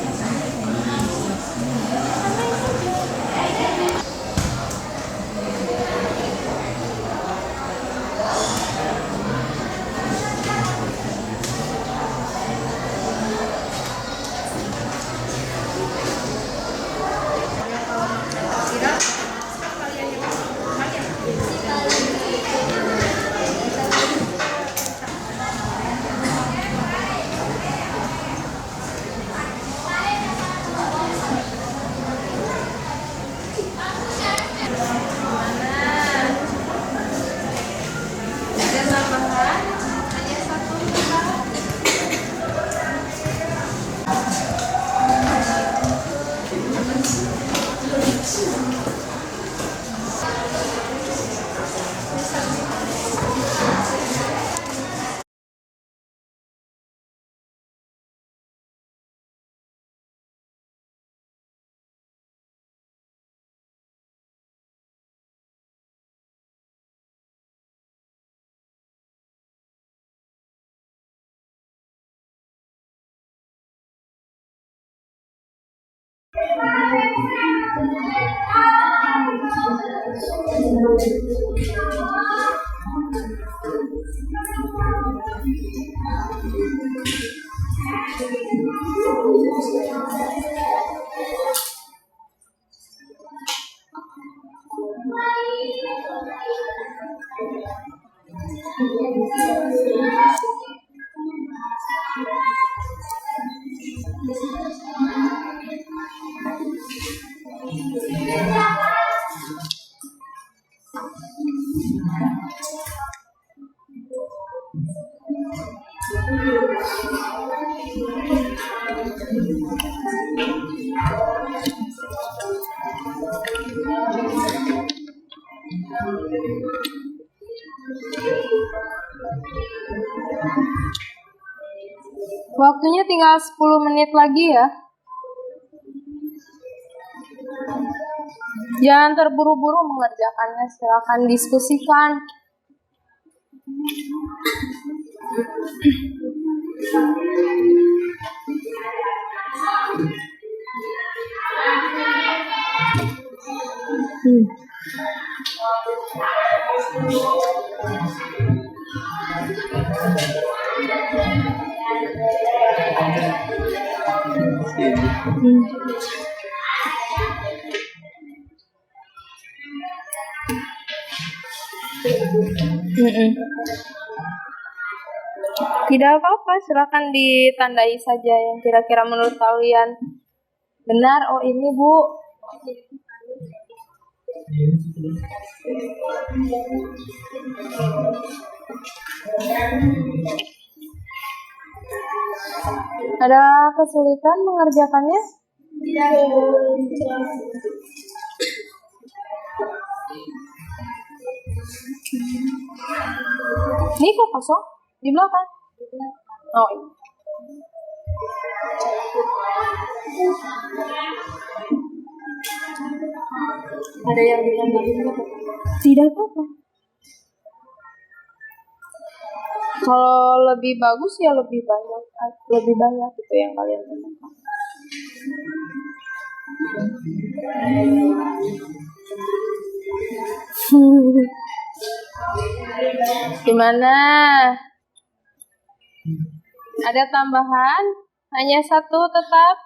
Waktunya tinggal 10 menit lagi ya. Jangan terburu-buru mengerjakannya, silakan diskusikan. Tidak apa-apa, silakan ditandai saja yang kira-kira menurut kalian benar. Oh ini Bu. Ada kesulitan mengerjakannya? Ini kok kosong? Di belakang? Oh iya. Ada yang ditambahin nggak? Tidak apa-apa. Kalau lebih bagus ya lebih banyak itu yang kalian temukan. Gimana? Ada tambahan? Hanya satu tetap?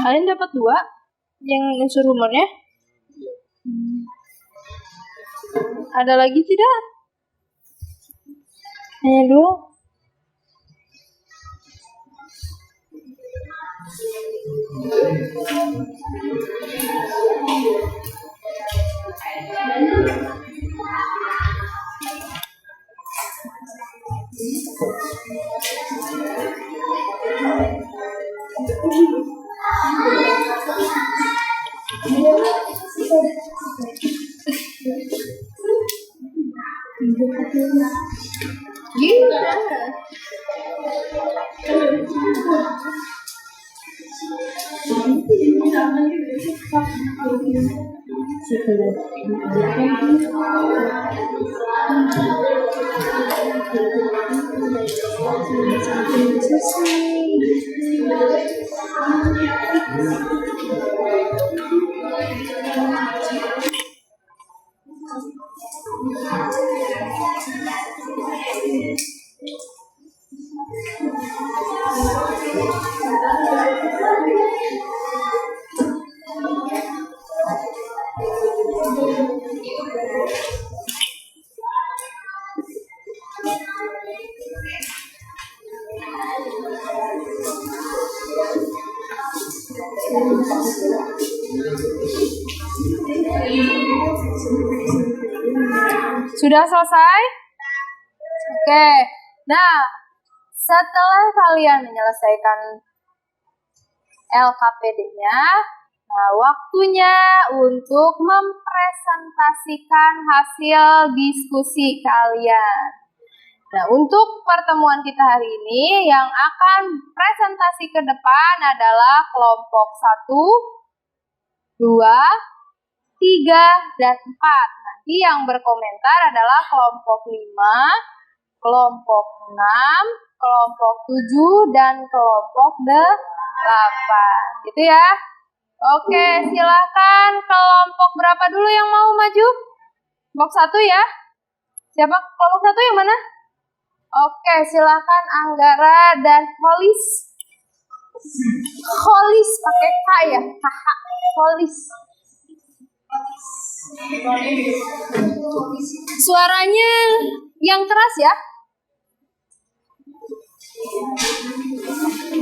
Kalian dapat 2 yang unsur humornya? Ada lagi tidak? Hanya 2? Sudah selesai? Oke. Nah, setelah kalian menyelesaikan LKPD-nya, nah waktunya untuk mempresentasikan hasil diskusi kalian. Nah, untuk pertemuan kita hari ini yang akan presentasi ke depan adalah kelompok 1, 2, 3, dan 4. Nanti yang berkomentar adalah kelompok 5, kelompok 6, kelompok 7, dan kelompok 8. Gitu ya. Oke, silakan kelompok berapa dulu yang mau maju? Kelompok 1 ya. Siapa kelompok 1 yang mana? Oke, silakan Anggara dan Holis. Holis pakai K ya, KH. Holis. Suaranya yang keras ya.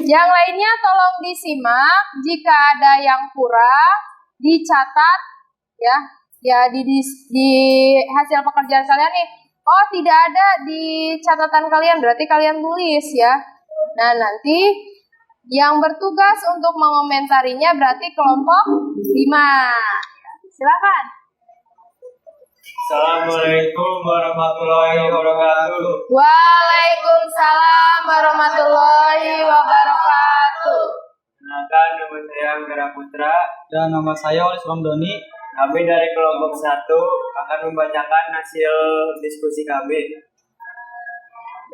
Yang lainnya tolong disimak. Jika ada yang kurang, dicatat ya. Ya di hasil pekerjaan kalian nih. Oh, tidak ada di catatan kalian, berarti kalian tulis ya. Nah, nanti yang bertugas untuk mengomentarinya berarti kelompok 5. Silakan. Assalamualaikum warahmatullahi wabarakatuh. Waalaikumsalam warahmatullahi wabarakatuh. Kenalkan, nama saya Anggara Putra. Dan nama saya Olis Romdoni. Kami dari kelompok 1 akan membacakan hasil diskusi kami.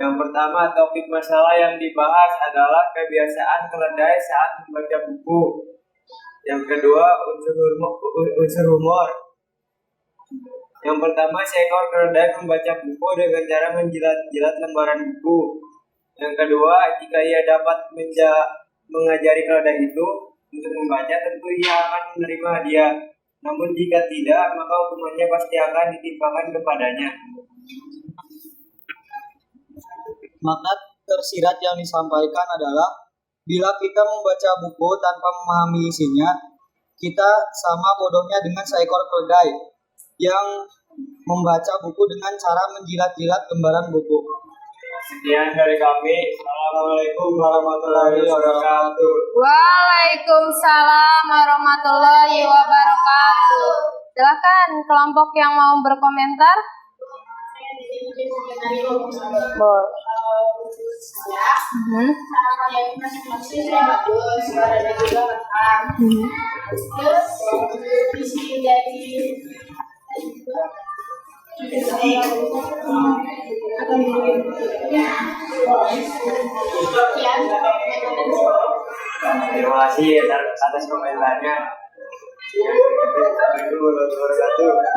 Yang pertama, topik masalah yang dibahas adalah kebiasaan keledai saat membaca buku. Yang kedua, unsur humor. Yang pertama, seekor keledai membaca buku dengan cara menjilat-jilat lembaran buku. Yang kedua, jika ia dapat mengajari keledai itu untuk membaca, tentu ia akan menerima hadiah. Namun jika tidak, maka hukumannya pasti akan ditimpakan kepadanya. Makna tersirat yang disampaikan adalah bila kita membaca buku tanpa memahami isinya, kita sama bodohnya dengan seekor keledai yang membaca buku dengan cara menjilat-jilat lembaran buku. Sekian dari kami. Assalamualaikum warahmatullahi wabarakatuh. Waalaikumsalam warahmatullahi wabarakatuh. Silakan kelompok yang mau berkomentar. Boleh. Terima kasih atas komentarnya.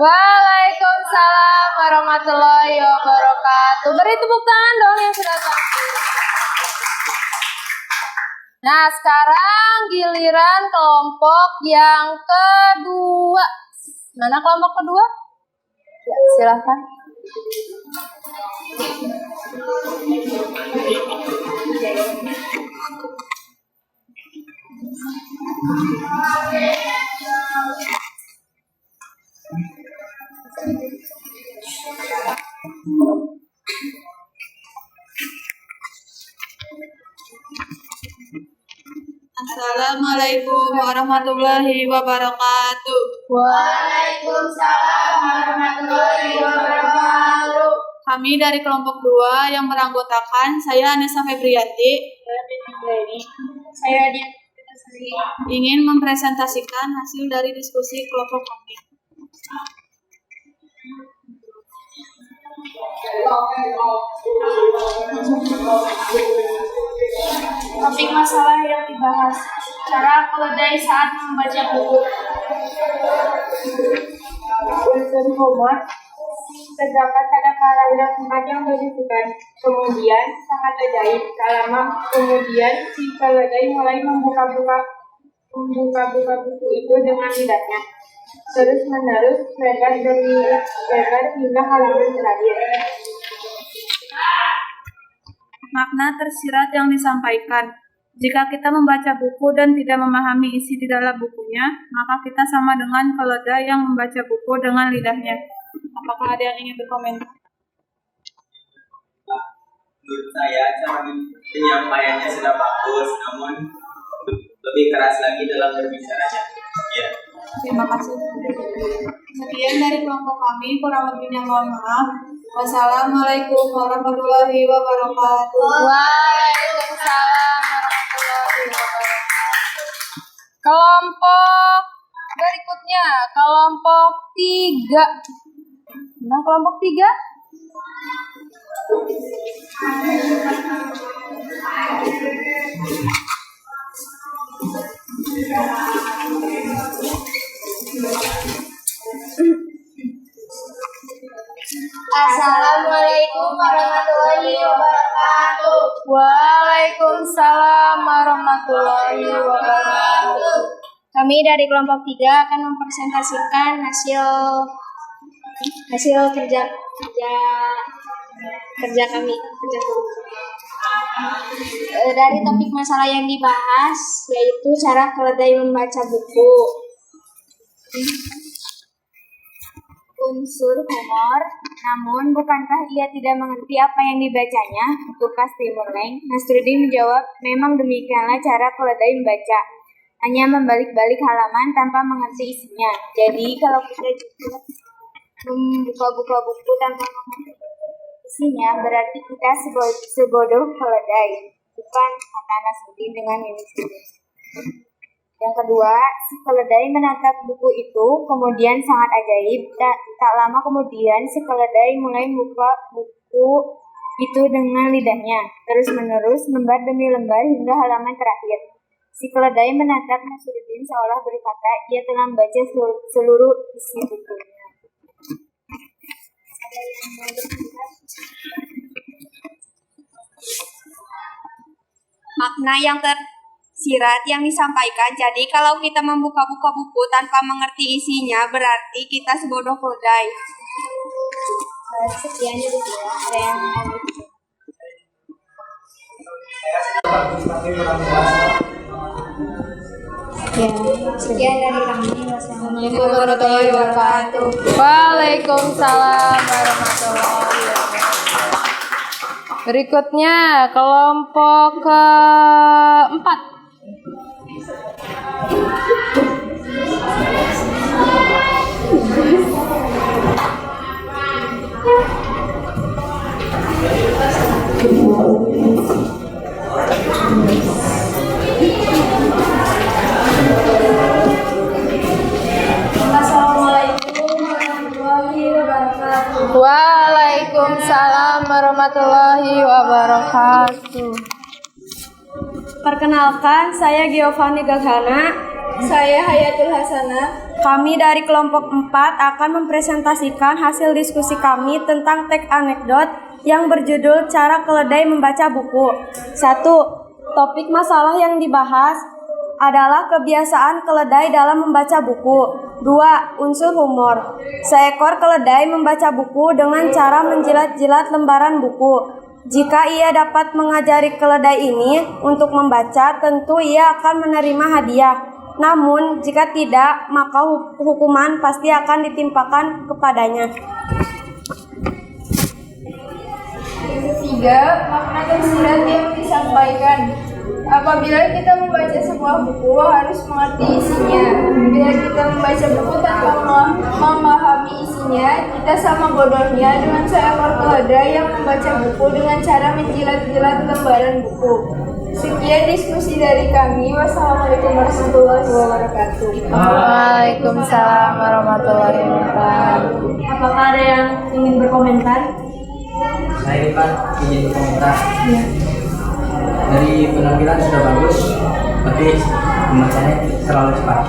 Waalaikumsalam warahmatullahi wabarakatuh. Beri tepuk tangan dong yang sudah tampil. Nah, sekarang giliran kelompok yang kedua. Mana kelompok kedua? Ya, silakan. Assalamualaikum warahmatullahi wabarakatuh. Waalaikumsalam warahmatullahi wabarakatuh. Kami dari kelompok 2 yang beranggotakan saya Anessa Febrianti. Saya dia Ingin mempresentasikan hasil dari diskusi kelompok kami. topik masalah yang dibahas. Cara keledai saat membaca buku. Unsur humor. Terdapat pada paragraf 4 yang berisikan. Kemudian sangat ajaib. Tak lama kemudian si keledai mulai membuka-buka buku itu dengan lidahnya. Terus menerus lebar demi lebar hingga halaman terakhir. Makna tersirat yang disampaikan. Jika kita membaca buku dan tidak memahami isi di dalam bukunya, maka kita sama dengan keledai yang membaca buku dengan lidahnya. Apakah ada yang ingin berkomentar? Menurut saya cara penyampaiannya sudah bagus, namun lebih keras lagi dalam berbicaranya. Ya. Terima kasih. Sekian dari kelompok kami, kurang lebihnya mohon maaf. Wassalamualaikum warahmatullahi wabarakatuh. Waalaikumsalam warahmatullahi wabarakatuh. Kelompok berikutnya, kelompok 3. Nah, kelompok 3. Assalamualaikum warahmatullahi wabarakatuh. Waalaikumsalam warahmatullahi wabarakatuh. Kami dari kelompok 3 akan mempresentasikan hasil kerja kami. Dari topik masalah yang dibahas yaitu cara keledai membaca buku. Unsur humor, namun bukankah ia tidak mengerti apa yang dibacanya? Tukas Timurleng. Nasruddin menjawab, memang demikianlah cara keledai membaca. Hanya membalik-balik halaman tanpa mengerti isinya. Jadi kalau kita juga membuka-buka buku tanpa mengerti isinya, berarti kita sebodoh keledai. Bukan, kata Nasruddin dengan mimik serius. Yang kedua, si keledai menatap buku itu, kemudian sangat ajaib. Tak lama kemudian, si keledai mulai membuka buku itu dengan lidahnya, terus-menerus, lembar demi lembar hingga halaman terakhir. Si keledai menatap Nasruddin seolah berkata, ia telah membaca seluruh isi bukunya. Makna yang tersirat yang disampaikan. Jadi kalau kita membuka-buka buku tanpa mengerti isinya, berarti kita sebodoh keledai. Sekian dari saya. Ada yang mau sekian dari kami. Wassalamualaikum warahmatullahi wabarakatuh. Waalaikumsalam warahmatullahi wabarakatuh. Berikutnya kelompok keempat. Waalaikumsalam warahmatullahi wabarakatuh. Perkenalkan, saya Giovanni Gaghana. Saya Hayatul Hasanah. Kami dari kelompok 4 akan mempresentasikan hasil diskusi kami tentang teks anekdot yang berjudul Cara Keledai Membaca Buku. 1. Topik masalah yang dibahas adalah kebiasaan keledai dalam membaca buku. 2. Unsur humor. Seekor keledai membaca buku dengan cara menjilat-jilat lembaran buku. Jika ia dapat mengajari keledai ini untuk membaca, tentu ia akan menerima hadiah. Namun, jika tidak, maka hukuman pasti akan ditimpakan kepadanya. 3. Makna tersirat yang disampaikan. Apabila kita membaca sebuah buku, harus mengerti isinya. Bila kita membaca buku tanpa memahami isinya, kita sama bodohnya dengan seekor keledai yang membaca buku dengan cara menjilat-jilat lembaran buku. Sekian diskusi dari kami. Wassalamualaikum warahmatullahi wabarakatuh. Waalaikumsalam warahmatullahi wabarakatuh. Apakah ada yang ingin berkomentar? Saya Irfan, izin komentar. Dari penampilan sudah bagus, tapi pembacanya terlalu cepat.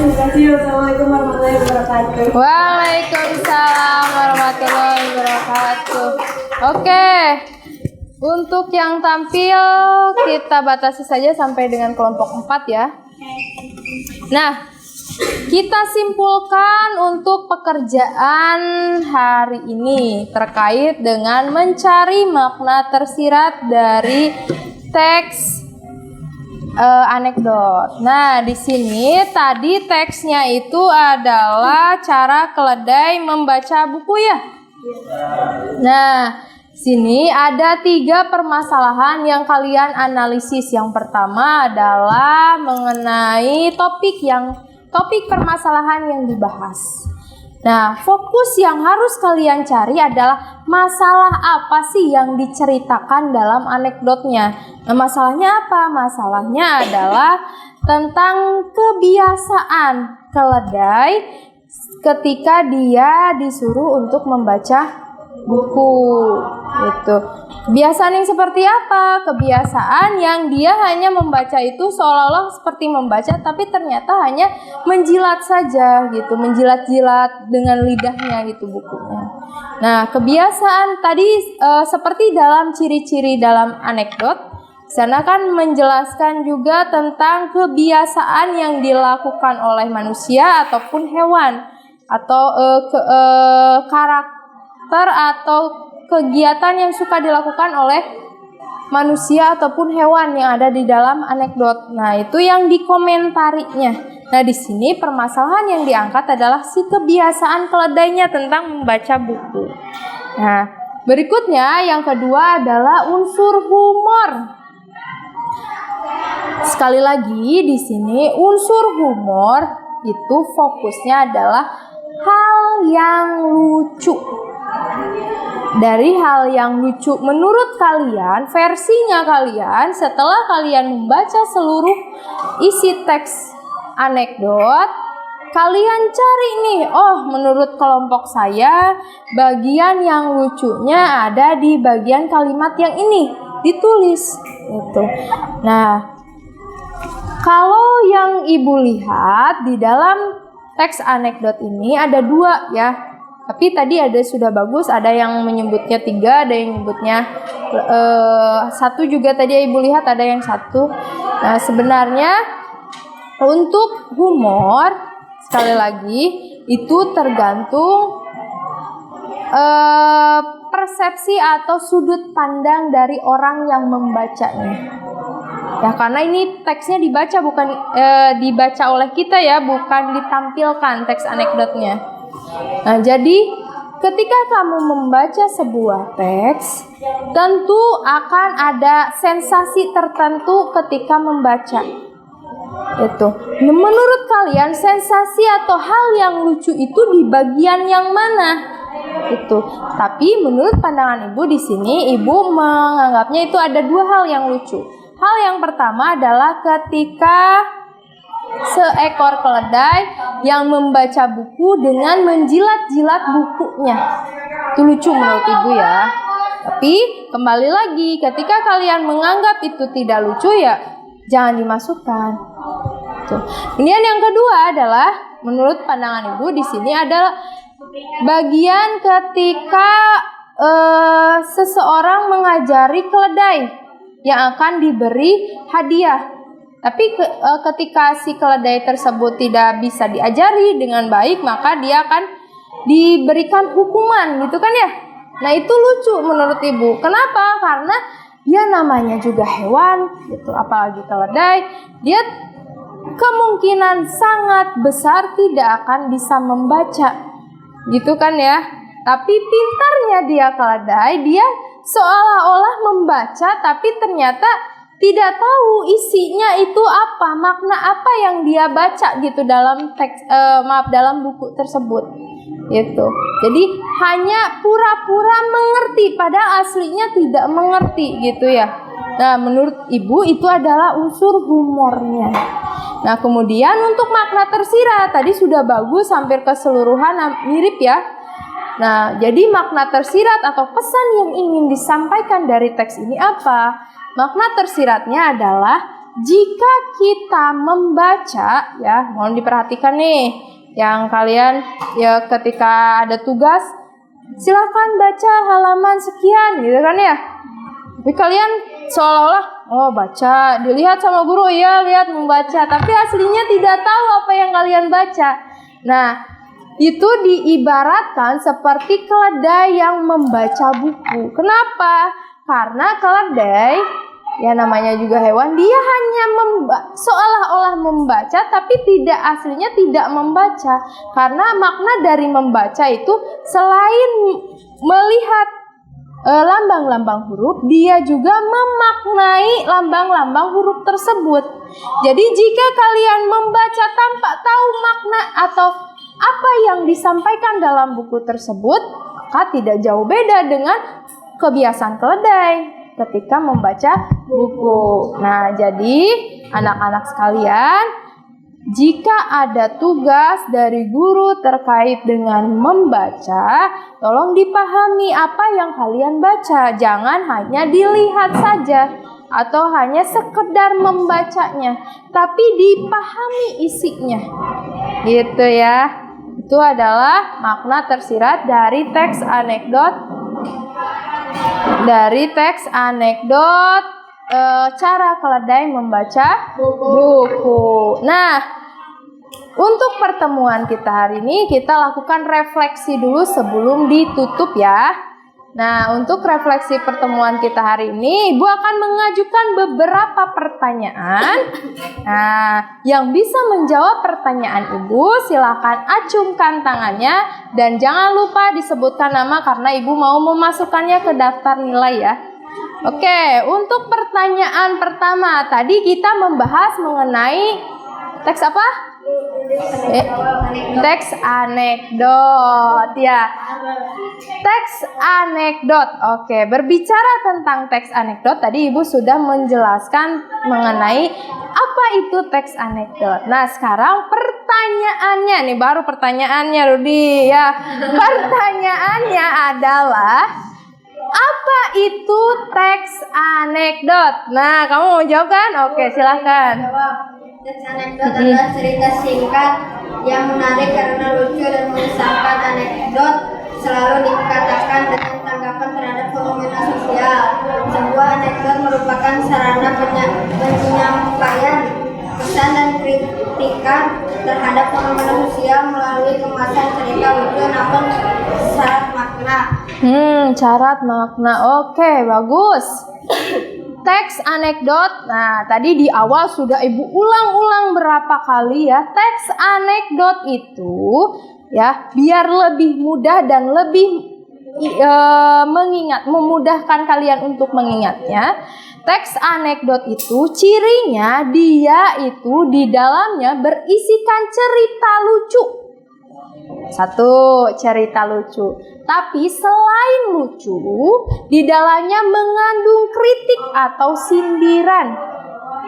Assalamualaikum warahmatullahi wabarakatuh. Waalaikumsalam warahmatullahi wabarakatuh. Oke, untuk yang tampil kita batasi saja sampai dengan kelompok 4 ya. Nah, kita simpulkan untuk pekerjaan hari ini terkait dengan mencari makna tersirat dari teks anekdot. Nah, di sini tadi teksnya itu adalah cara keledai membaca buku ya. Nah, sini ada 3 permasalahan yang kalian analisis. Yang pertama adalah mengenai topik permasalahan yang dibahas. Nah, fokus yang harus kalian cari adalah masalah apa sih yang diceritakan dalam anekdotnya. Nah, masalahnya apa? Masalahnya adalah tentang kebiasaan keledai ketika dia disuruh untuk membaca buku gitu. Kebiasaan yang seperti apa? Kebiasaan yang dia hanya membaca itu seolah-olah seperti membaca, tapi ternyata hanya menjilat saja gitu, menjilat-jilat dengan lidahnya gitu bukunya. Nah, kebiasaan tadi seperti dalam ciri-ciri dalam anekdot, sana kan menjelaskan juga tentang kebiasaan yang dilakukan oleh manusia ataupun hewan atau karakter atau kegiatan yang suka dilakukan oleh manusia ataupun hewan yang ada di dalam anekdot. Nah, itu yang dikomentarinya. Nah, di sini permasalahan yang diangkat adalah si kebiasaan keledainya tentang membaca buku. Nah, berikutnya yang kedua adalah unsur humor. Sekali lagi di sini unsur humor itu fokusnya adalah hal yang lucu. Dari hal yang lucu menurut kalian, versinya kalian setelah kalian membaca seluruh isi teks anekdot, kalian cari nih, oh menurut kelompok saya bagian yang lucunya ada di bagian kalimat yang ini, ditulis gitu. Nah, kalau yang ibu lihat di dalam teks anekdot ini ada 2 ya. Tapi tadi sudah bagus, ada yang menyebutnya 3, ada yang menyebutnya 1 juga tadi ibu lihat ada yang 1. Nah, sebenarnya untuk humor sekali lagi itu tergantung persepsi atau sudut pandang dari orang yang membacanya. Ya, karena ini teksnya dibaca bukan dibaca oleh kita ya, bukan ditampilkan teks anekdotnya. Nah, jadi ketika kamu membaca sebuah teks, tentu akan ada sensasi tertentu ketika membaca. Itu. Menurut kalian sensasi atau hal yang lucu itu di bagian yang mana? Itu. Tapi menurut pandangan ibu di sini, ibu menganggapnya itu ada 2 hal yang lucu. Hal yang pertama adalah ketika seekor keledai yang membaca buku dengan menjilat-jilat bukunya. Itu lucu menurut ibu ya. Tapi kembali lagi, ketika kalian menganggap itu tidak lucu ya jangan dimasukkan. Tuh. Kemudian yang kedua adalah menurut pandangan ibu di sini adalah bagian ketika seseorang mengajari keledai yang akan diberi hadiah. Tapi ketika si keledai tersebut tidak bisa diajari dengan baik, maka dia akan diberikan hukuman, gitu kan ya? Nah, itu lucu menurut ibu. Kenapa? Karena dia namanya juga hewan, gitu. Apalagi keledai, dia kemungkinan sangat besar tidak akan bisa membaca, gitu kan ya? Tapi pintarnya dia keledai, dia seolah-olah membaca, tapi ternyata tidak tahu isinya itu apa, makna apa yang dia baca gitu dalam teks dalam buku tersebut. Gitu. Jadi hanya pura-pura mengerti padahal aslinya tidak mengerti gitu ya. Nah, menurut ibu itu adalah unsur humornya. Nah, kemudian untuk makna tersirat tadi sudah bagus hampir keseluruhan mirip ya. Nah, jadi makna tersirat atau pesan yang ingin disampaikan dari teks ini apa? Makna tersiratnya adalah jika kita membaca, ya mohon diperhatikan nih, yang kalian ya ketika ada tugas silakan baca halaman sekian, gitu kan ya. Tapi kalian seolah-olah oh baca, dilihat sama guru, ya lihat membaca, tapi aslinya tidak tahu apa yang kalian baca. Nah, itu diibaratkan seperti keledai yang membaca buku. Kenapa? Karena keledai, ya namanya juga hewan, dia hanya seolah-olah membaca tapi aslinya tidak membaca. Karena makna dari membaca itu selain melihat lambang-lambang huruf, dia juga memaknai lambang-lambang huruf tersebut. Jadi jika kalian membaca tanpa tahu makna atau apa yang disampaikan dalam buku tersebut, maka tidak jauh beda dengan kebiasaan keledai ketika membaca buku. Nah, jadi anak-anak sekalian, jika ada tugas dari guru terkait dengan membaca, tolong dipahami apa yang kalian baca. Jangan hanya dilihat saja atau hanya sekedar membacanya, tapi dipahami isinya. Gitu ya. Itu adalah makna tersirat dari teks anekdot cara keledai membaca buku. Nah, untuk pertemuan kita hari ini kita lakukan refleksi dulu sebelum ditutup ya. Nah, untuk refleksi pertemuan kita hari ini, Ibu akan mengajukan beberapa pertanyaan. Nah, yang bisa menjawab pertanyaan Ibu, silakan acungkan tangannya dan jangan lupa disebutkan nama karena Ibu mau memasukkannya ke daftar nilai ya. Oke, untuk pertanyaan pertama, tadi kita membahas mengenai teks apa? Teks anekdot ya. Teks anekdot. Oke, berbicara tentang teks anekdot tadi Ibu sudah menjelaskan mengenai apa itu teks anekdot. Nah, sekarang pertanyaannya nih, baru pertanyaannya Rudi ya. Pertanyaannya adalah apa itu teks anekdot? Nah, kamu mau jawab kan? Oke, silakan. Teks anekdot adalah cerita singkat yang menarik karena lucu dan mengesankan. Anekdot selalu dikatakan dengan tanggapan terhadap fenomena sosial. Sebuah anekdot merupakan sarana penyampaian pesan dan kritikan terhadap fenomena sosial melalui kemasan cerita lucu namun syarat makna. Syarat makna. Oke, bagus. Teks anekdot. Nah, tadi di awal sudah Ibu ulang-ulang berapa kali ya. Teks anekdot itu ya, biar lebih mudah dan lebih memudahkan kalian untuk mengingatnya. Teks anekdot itu cirinya dia itu di dalamnya berisikan cerita lucu. Satu, cerita lucu. Tapi selain lucu, di dalamnya mengandung kritik atau sindiran.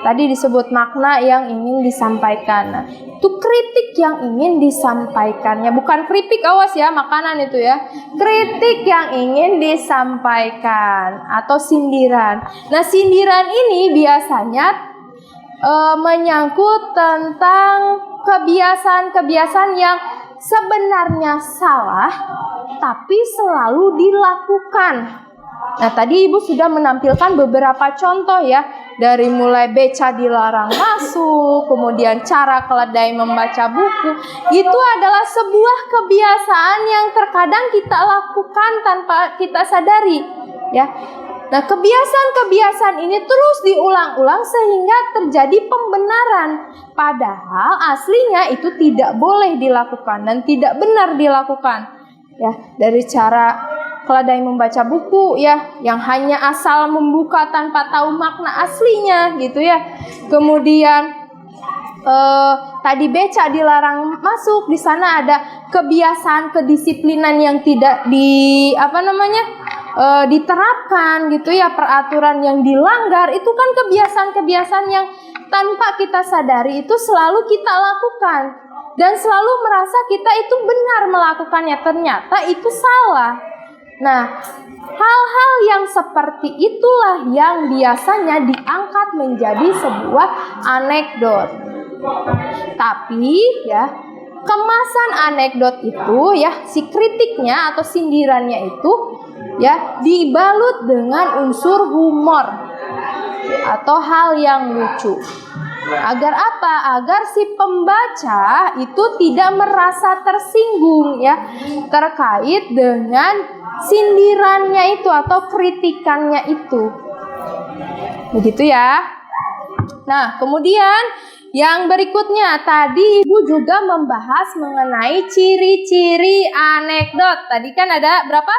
Tadi disebut makna yang ingin disampaikan. Nah, itu kritik yang ingin disampaikannya, bukan kritik, awas ya, makanan itu ya. Kritik yang ingin disampaikan atau sindiran. Nah, sindiran ini biasanya menyangkut tentang kebiasaan-kebiasaan yang sebenarnya salah, tapi selalu dilakukan. Nah, tadi Ibu sudah menampilkan beberapa contoh ya, dari mulai beca dilarang masuk, kemudian cara keledai membaca buku. Itu adalah sebuah kebiasaan yang terkadang kita lakukan tanpa kita sadari, ya. Nah, kebiasaan-kebiasaan ini terus diulang-ulang sehingga terjadi pembenaran. Padahal aslinya itu tidak boleh dilakukan dan tidak benar dilakukan. Ya, dari cara keledai membaca buku ya, yang hanya asal membuka tanpa tahu makna aslinya gitu ya. Kemudian tadi beca dilarang masuk, di sana ada kebiasaan kedisiplinan yang tidak diterapkan gitu ya, peraturan yang dilanggar. Itu kan kebiasaan-kebiasaan yang tanpa kita sadari itu selalu kita lakukan dan selalu merasa kita itu benar melakukannya, ternyata itu salah. Nah, hal-hal yang seperti itulah yang biasanya diangkat menjadi sebuah anekdot. Tapi ya, kemasan anekdot itu ya, si kritiknya atau sindirannya itu ya dibalut dengan unsur humor atau hal yang lucu. Agar apa? Agar si pembaca itu tidak merasa tersinggung ya terkait dengan sindirannya itu atau kritikannya itu. Begitu ya. Nah, kemudian yang berikutnya, tadi Ibu juga membahas mengenai ciri-ciri anekdot. Tadi kan ada berapa?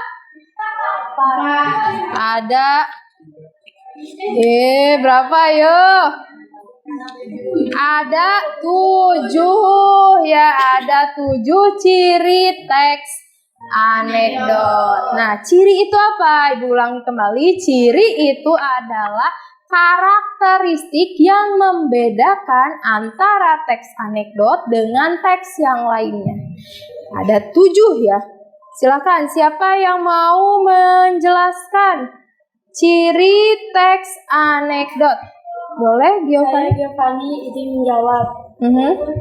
Ada berapa yo? Ada 7 ya, ada 7 ciri teks anekdot. Nah, ciri itu apa? Ibu ulangi kembali, ciri itu adalah karakteristik yang membedakan antara teks anekdot dengan teks yang lainnya. Ada 7 ya. Silakan, siapa yang mau menjelaskan ciri teks anekdot? Boleh, Giovanni? Giovanni izin menjawab.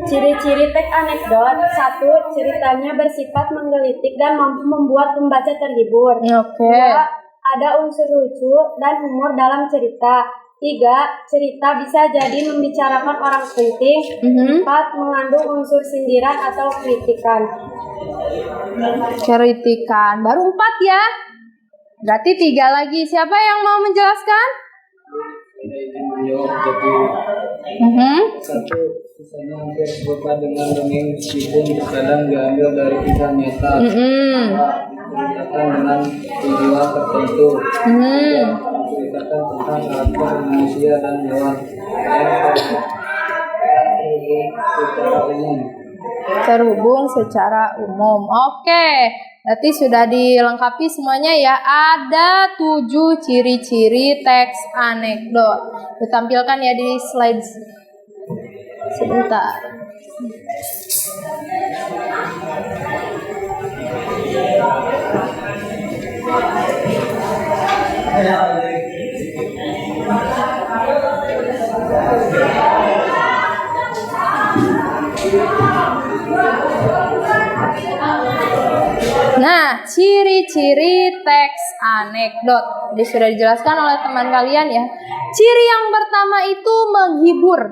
Ciri-ciri teks anekdot: 1. Ceritanya bersifat menggelitik dan mampu membuat pembaca terhibur. Oke. 2. Ada unsur lucu dan humor dalam cerita. 3. Cerita bisa jadi membicarakan orang penting. 4. Mengandung unsur sindiran atau kritikan. Kritikan. Baru 4 ya. Berarti 3 lagi. Siapa yang mau menjelaskan? Satu, kisahnya hampir serupa dengan dongeng meskipun terkadang diambil dari kisah nyata. Diceritakan dengan tujuan tertentu. Menceritakan tentang karakter manusia dan hewan. Terhubung secara umum. Oke, berarti sudah dilengkapi semuanya ya. Ada 7 ciri-ciri teks anekdot. Ditampilkan ya di slide. Sebentar. Nah, ciri-ciri teks anekdot. Jadi sudah dijelaskan oleh teman kalian ya. Ciri yang pertama itu menghibur.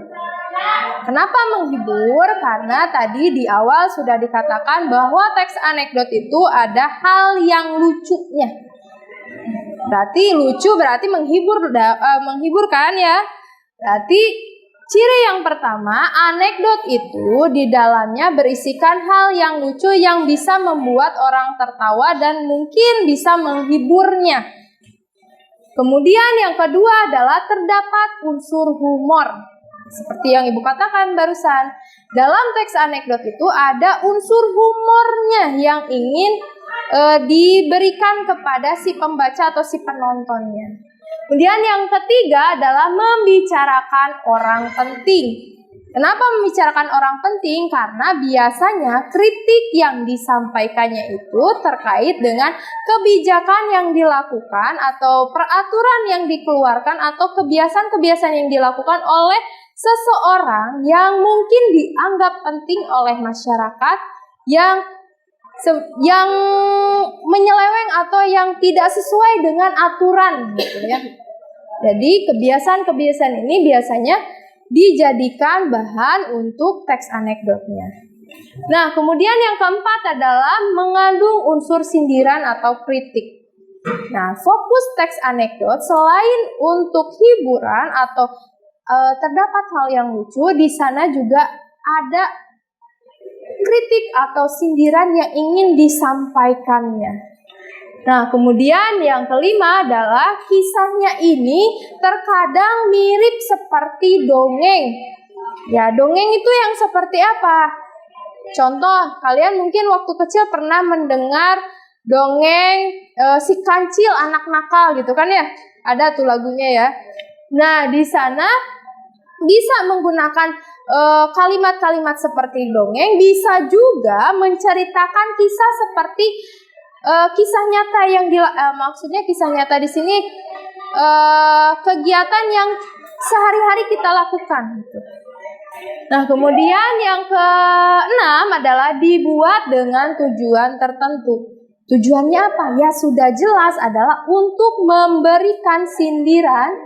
Kenapa menghibur? Karena tadi di awal sudah dikatakan bahwa teks anekdot itu ada hal yang lucunya. Berarti lucu berarti menghibur kan ya? Berarti ciri yang pertama, anekdot itu di dalamnya berisikan hal yang lucu yang bisa membuat orang tertawa dan mungkin bisa menghiburnya. Kemudian yang kedua adalah terdapat unsur humor. Seperti yang Ibu katakan barusan, dalam teks anekdot itu ada unsur humornya yang ingin diberikan kepada si pembaca atau si penontonnya. Kemudian yang ketiga adalah membicarakan orang penting. Kenapa membicarakan orang penting? Karena biasanya kritik yang disampaikannya itu terkait dengan kebijakan yang dilakukan atau peraturan yang dikeluarkan atau kebiasaan-kebiasaan yang dilakukan oleh seseorang yang mungkin dianggap penting oleh masyarakat yang menyeleweng atau yang tidak sesuai dengan aturan gitu ya. Jadi kebiasaan-kebiasaan ini biasanya dijadikan bahan untuk teks anekdotnya. Nah, kemudian yang keempat adalah mengandung unsur sindiran atau kritik. Nah, fokus teks anekdot selain untuk hiburan atau terdapat hal yang lucu, di sana juga ada kritik atau sindiran yang ingin disampaikannya. Nah, kemudian yang kelima adalah kisahnya ini terkadang mirip seperti dongeng. Ya, dongeng itu yang seperti apa? Contoh, kalian mungkin waktu kecil pernah mendengar dongeng si kancil anak nakal gitu kan ya? Ada tuh lagunya ya. Nah, di sana bisa menggunakan kalimat-kalimat seperti dongeng, bisa juga menceritakan kisah seperti kisah nyata yang maksudnya kisah nyata di sini kegiatan yang sehari-hari kita lakukan gitu. Nah, kemudian yang keenam adalah dibuat dengan tujuan tertentu. Tujuannya apa? Ya sudah jelas adalah untuk memberikan sindiran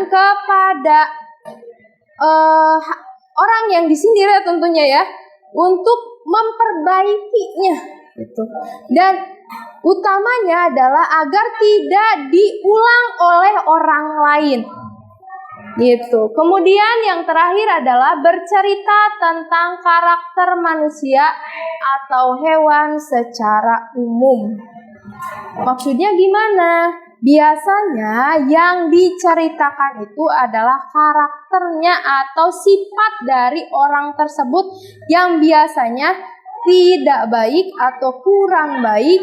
kepada orang yang disindir ya tentunya ya, untuk memperbaikinya gitu. Dan utamanya adalah agar tidak diulang oleh orang lain gitu. Kemudian yang terakhir adalah bercerita tentang karakter manusia atau hewan secara umum. Maksudnya gimana? Biasanya yang diceritakan itu adalah karakternya atau sifat dari orang tersebut yang biasanya tidak baik atau kurang baik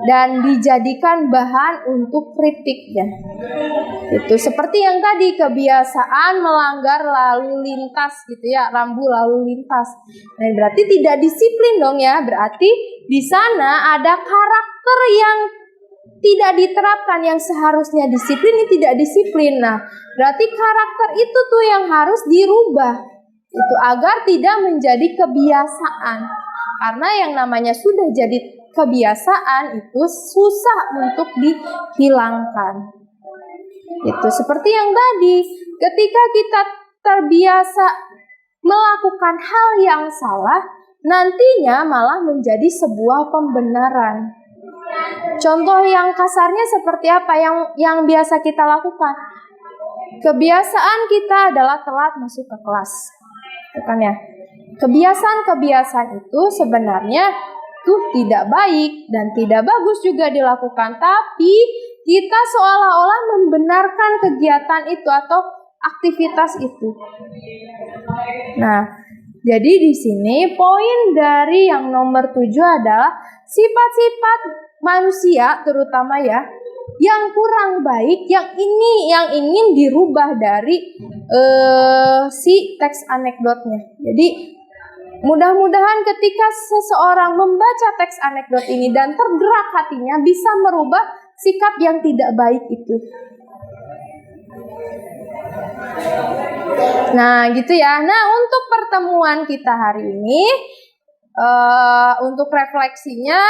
dan dijadikan bahan untuk kritiknya. Itu seperti yang tadi, kebiasaan melanggar lalu lintas gitu ya, rambu lalu lintas. Nah, berarti tidak disiplin dong ya. Berarti di sana ada karakter yang tidak diterapkan, yang seharusnya disiplin ini tidak disiplin. Nah, berarti karakter itu tuh yang harus dirubah. Itu agar tidak menjadi kebiasaan. Karena yang namanya sudah jadi kebiasaan itu susah untuk dihilangkan. Itu seperti yang tadi, ketika kita terbiasa melakukan hal yang salah, nantinya malah menjadi sebuah pembenaran. Contoh yang kasarnya seperti apa yang biasa kita lakukan? Kebiasaan kita adalah telat masuk ke kelas. Bukan ya? Kebiasaan-kebiasaan itu sebenarnya tidak baik dan tidak bagus juga dilakukan, tapi kita seolah-olah membenarkan kegiatan itu atau aktivitas itu. Nah, jadi di sini poin dari yang nomor 7 adalah sifat-sifat manusia terutama ya yang kurang baik, yang ingin dirubah dari si teks anekdotnya. Jadi mudah-mudahan ketika seseorang membaca teks anekdot ini dan tergerak hatinya bisa merubah sikap yang tidak baik itu. Nah, gitu ya. Nah, untuk pertemuan kita hari ini, untuk refleksinya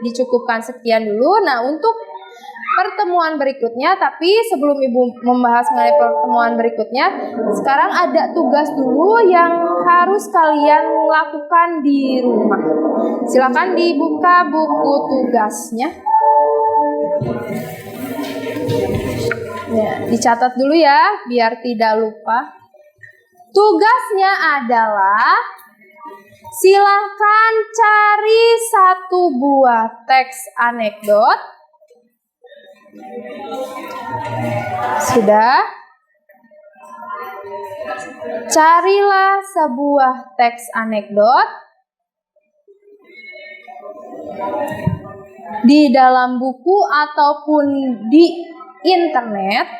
dicukupkan sekian dulu. Nah, untuk pertemuan berikutnya, tapi sebelum Ibu membahas mengenai pertemuan berikutnya, sekarang ada tugas dulu yang harus kalian lakukan di rumah. Silakan dibuka buku tugasnya. Ya, dicatat dulu ya, biar tidak lupa. Tugasnya adalah silahkan cari satu buah teks anekdot. Sudah? Carilah sebuah teks anekdot di dalam buku ataupun di internet.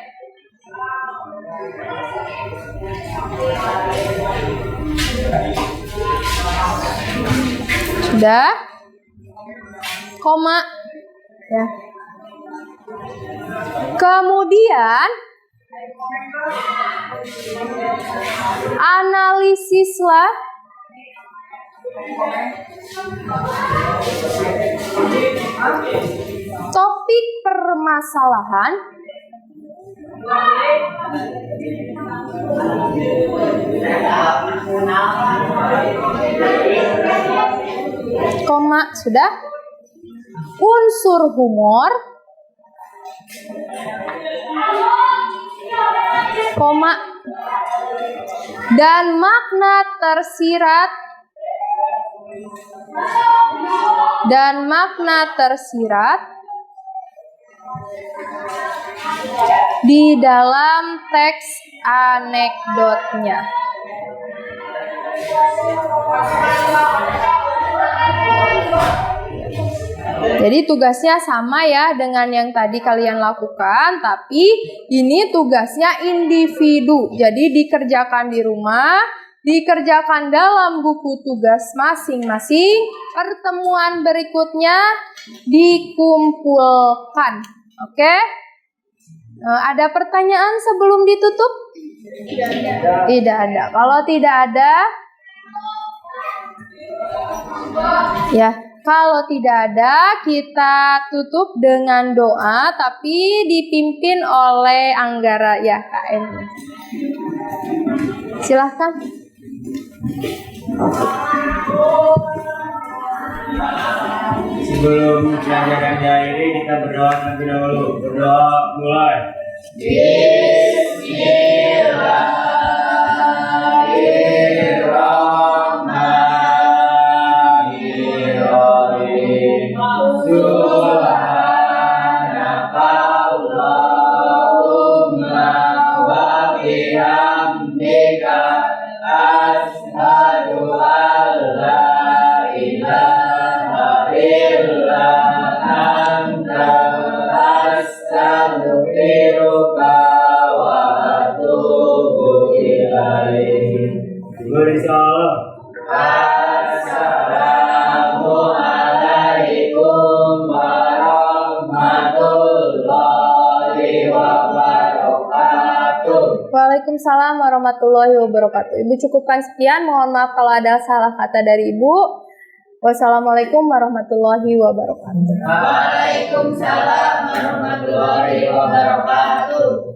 Sudah? Koma ya. Kemudian analisislah topik permasalahan koma, sudah? Unsur humor, koma, dan makna tersirat di dalam teks anekdotnya. Jadi tugasnya sama ya dengan yang tadi kalian lakukan, tapi ini tugasnya individu. Jadi dikerjakan di rumah, dikerjakan dalam buku tugas masing-masing. Pertemuan berikutnya dikumpulkan. Oke? Ada pertanyaan sebelum ditutup? Tidak ada. Kalau tidak ada, ya. Kalau tidak ada, kita tutup dengan doa, tapi dipimpin oleh Anggara ya KN. Silahkan. Sebelum pelajaran diakhiri, kita berdoa terlebih dahulu. Berdoa mulai. Bismillahirrahmanirrahim. Waalaikumsalam warahmatullahi wabarakatuh. Ibu cukupkan sekian. Mohon maaf kalau ada salah kata dari Ibu. Wassalamualaikum warahmatullahi wabarakatuh. Waalaikumsalam warahmatullahi wabarakatuh.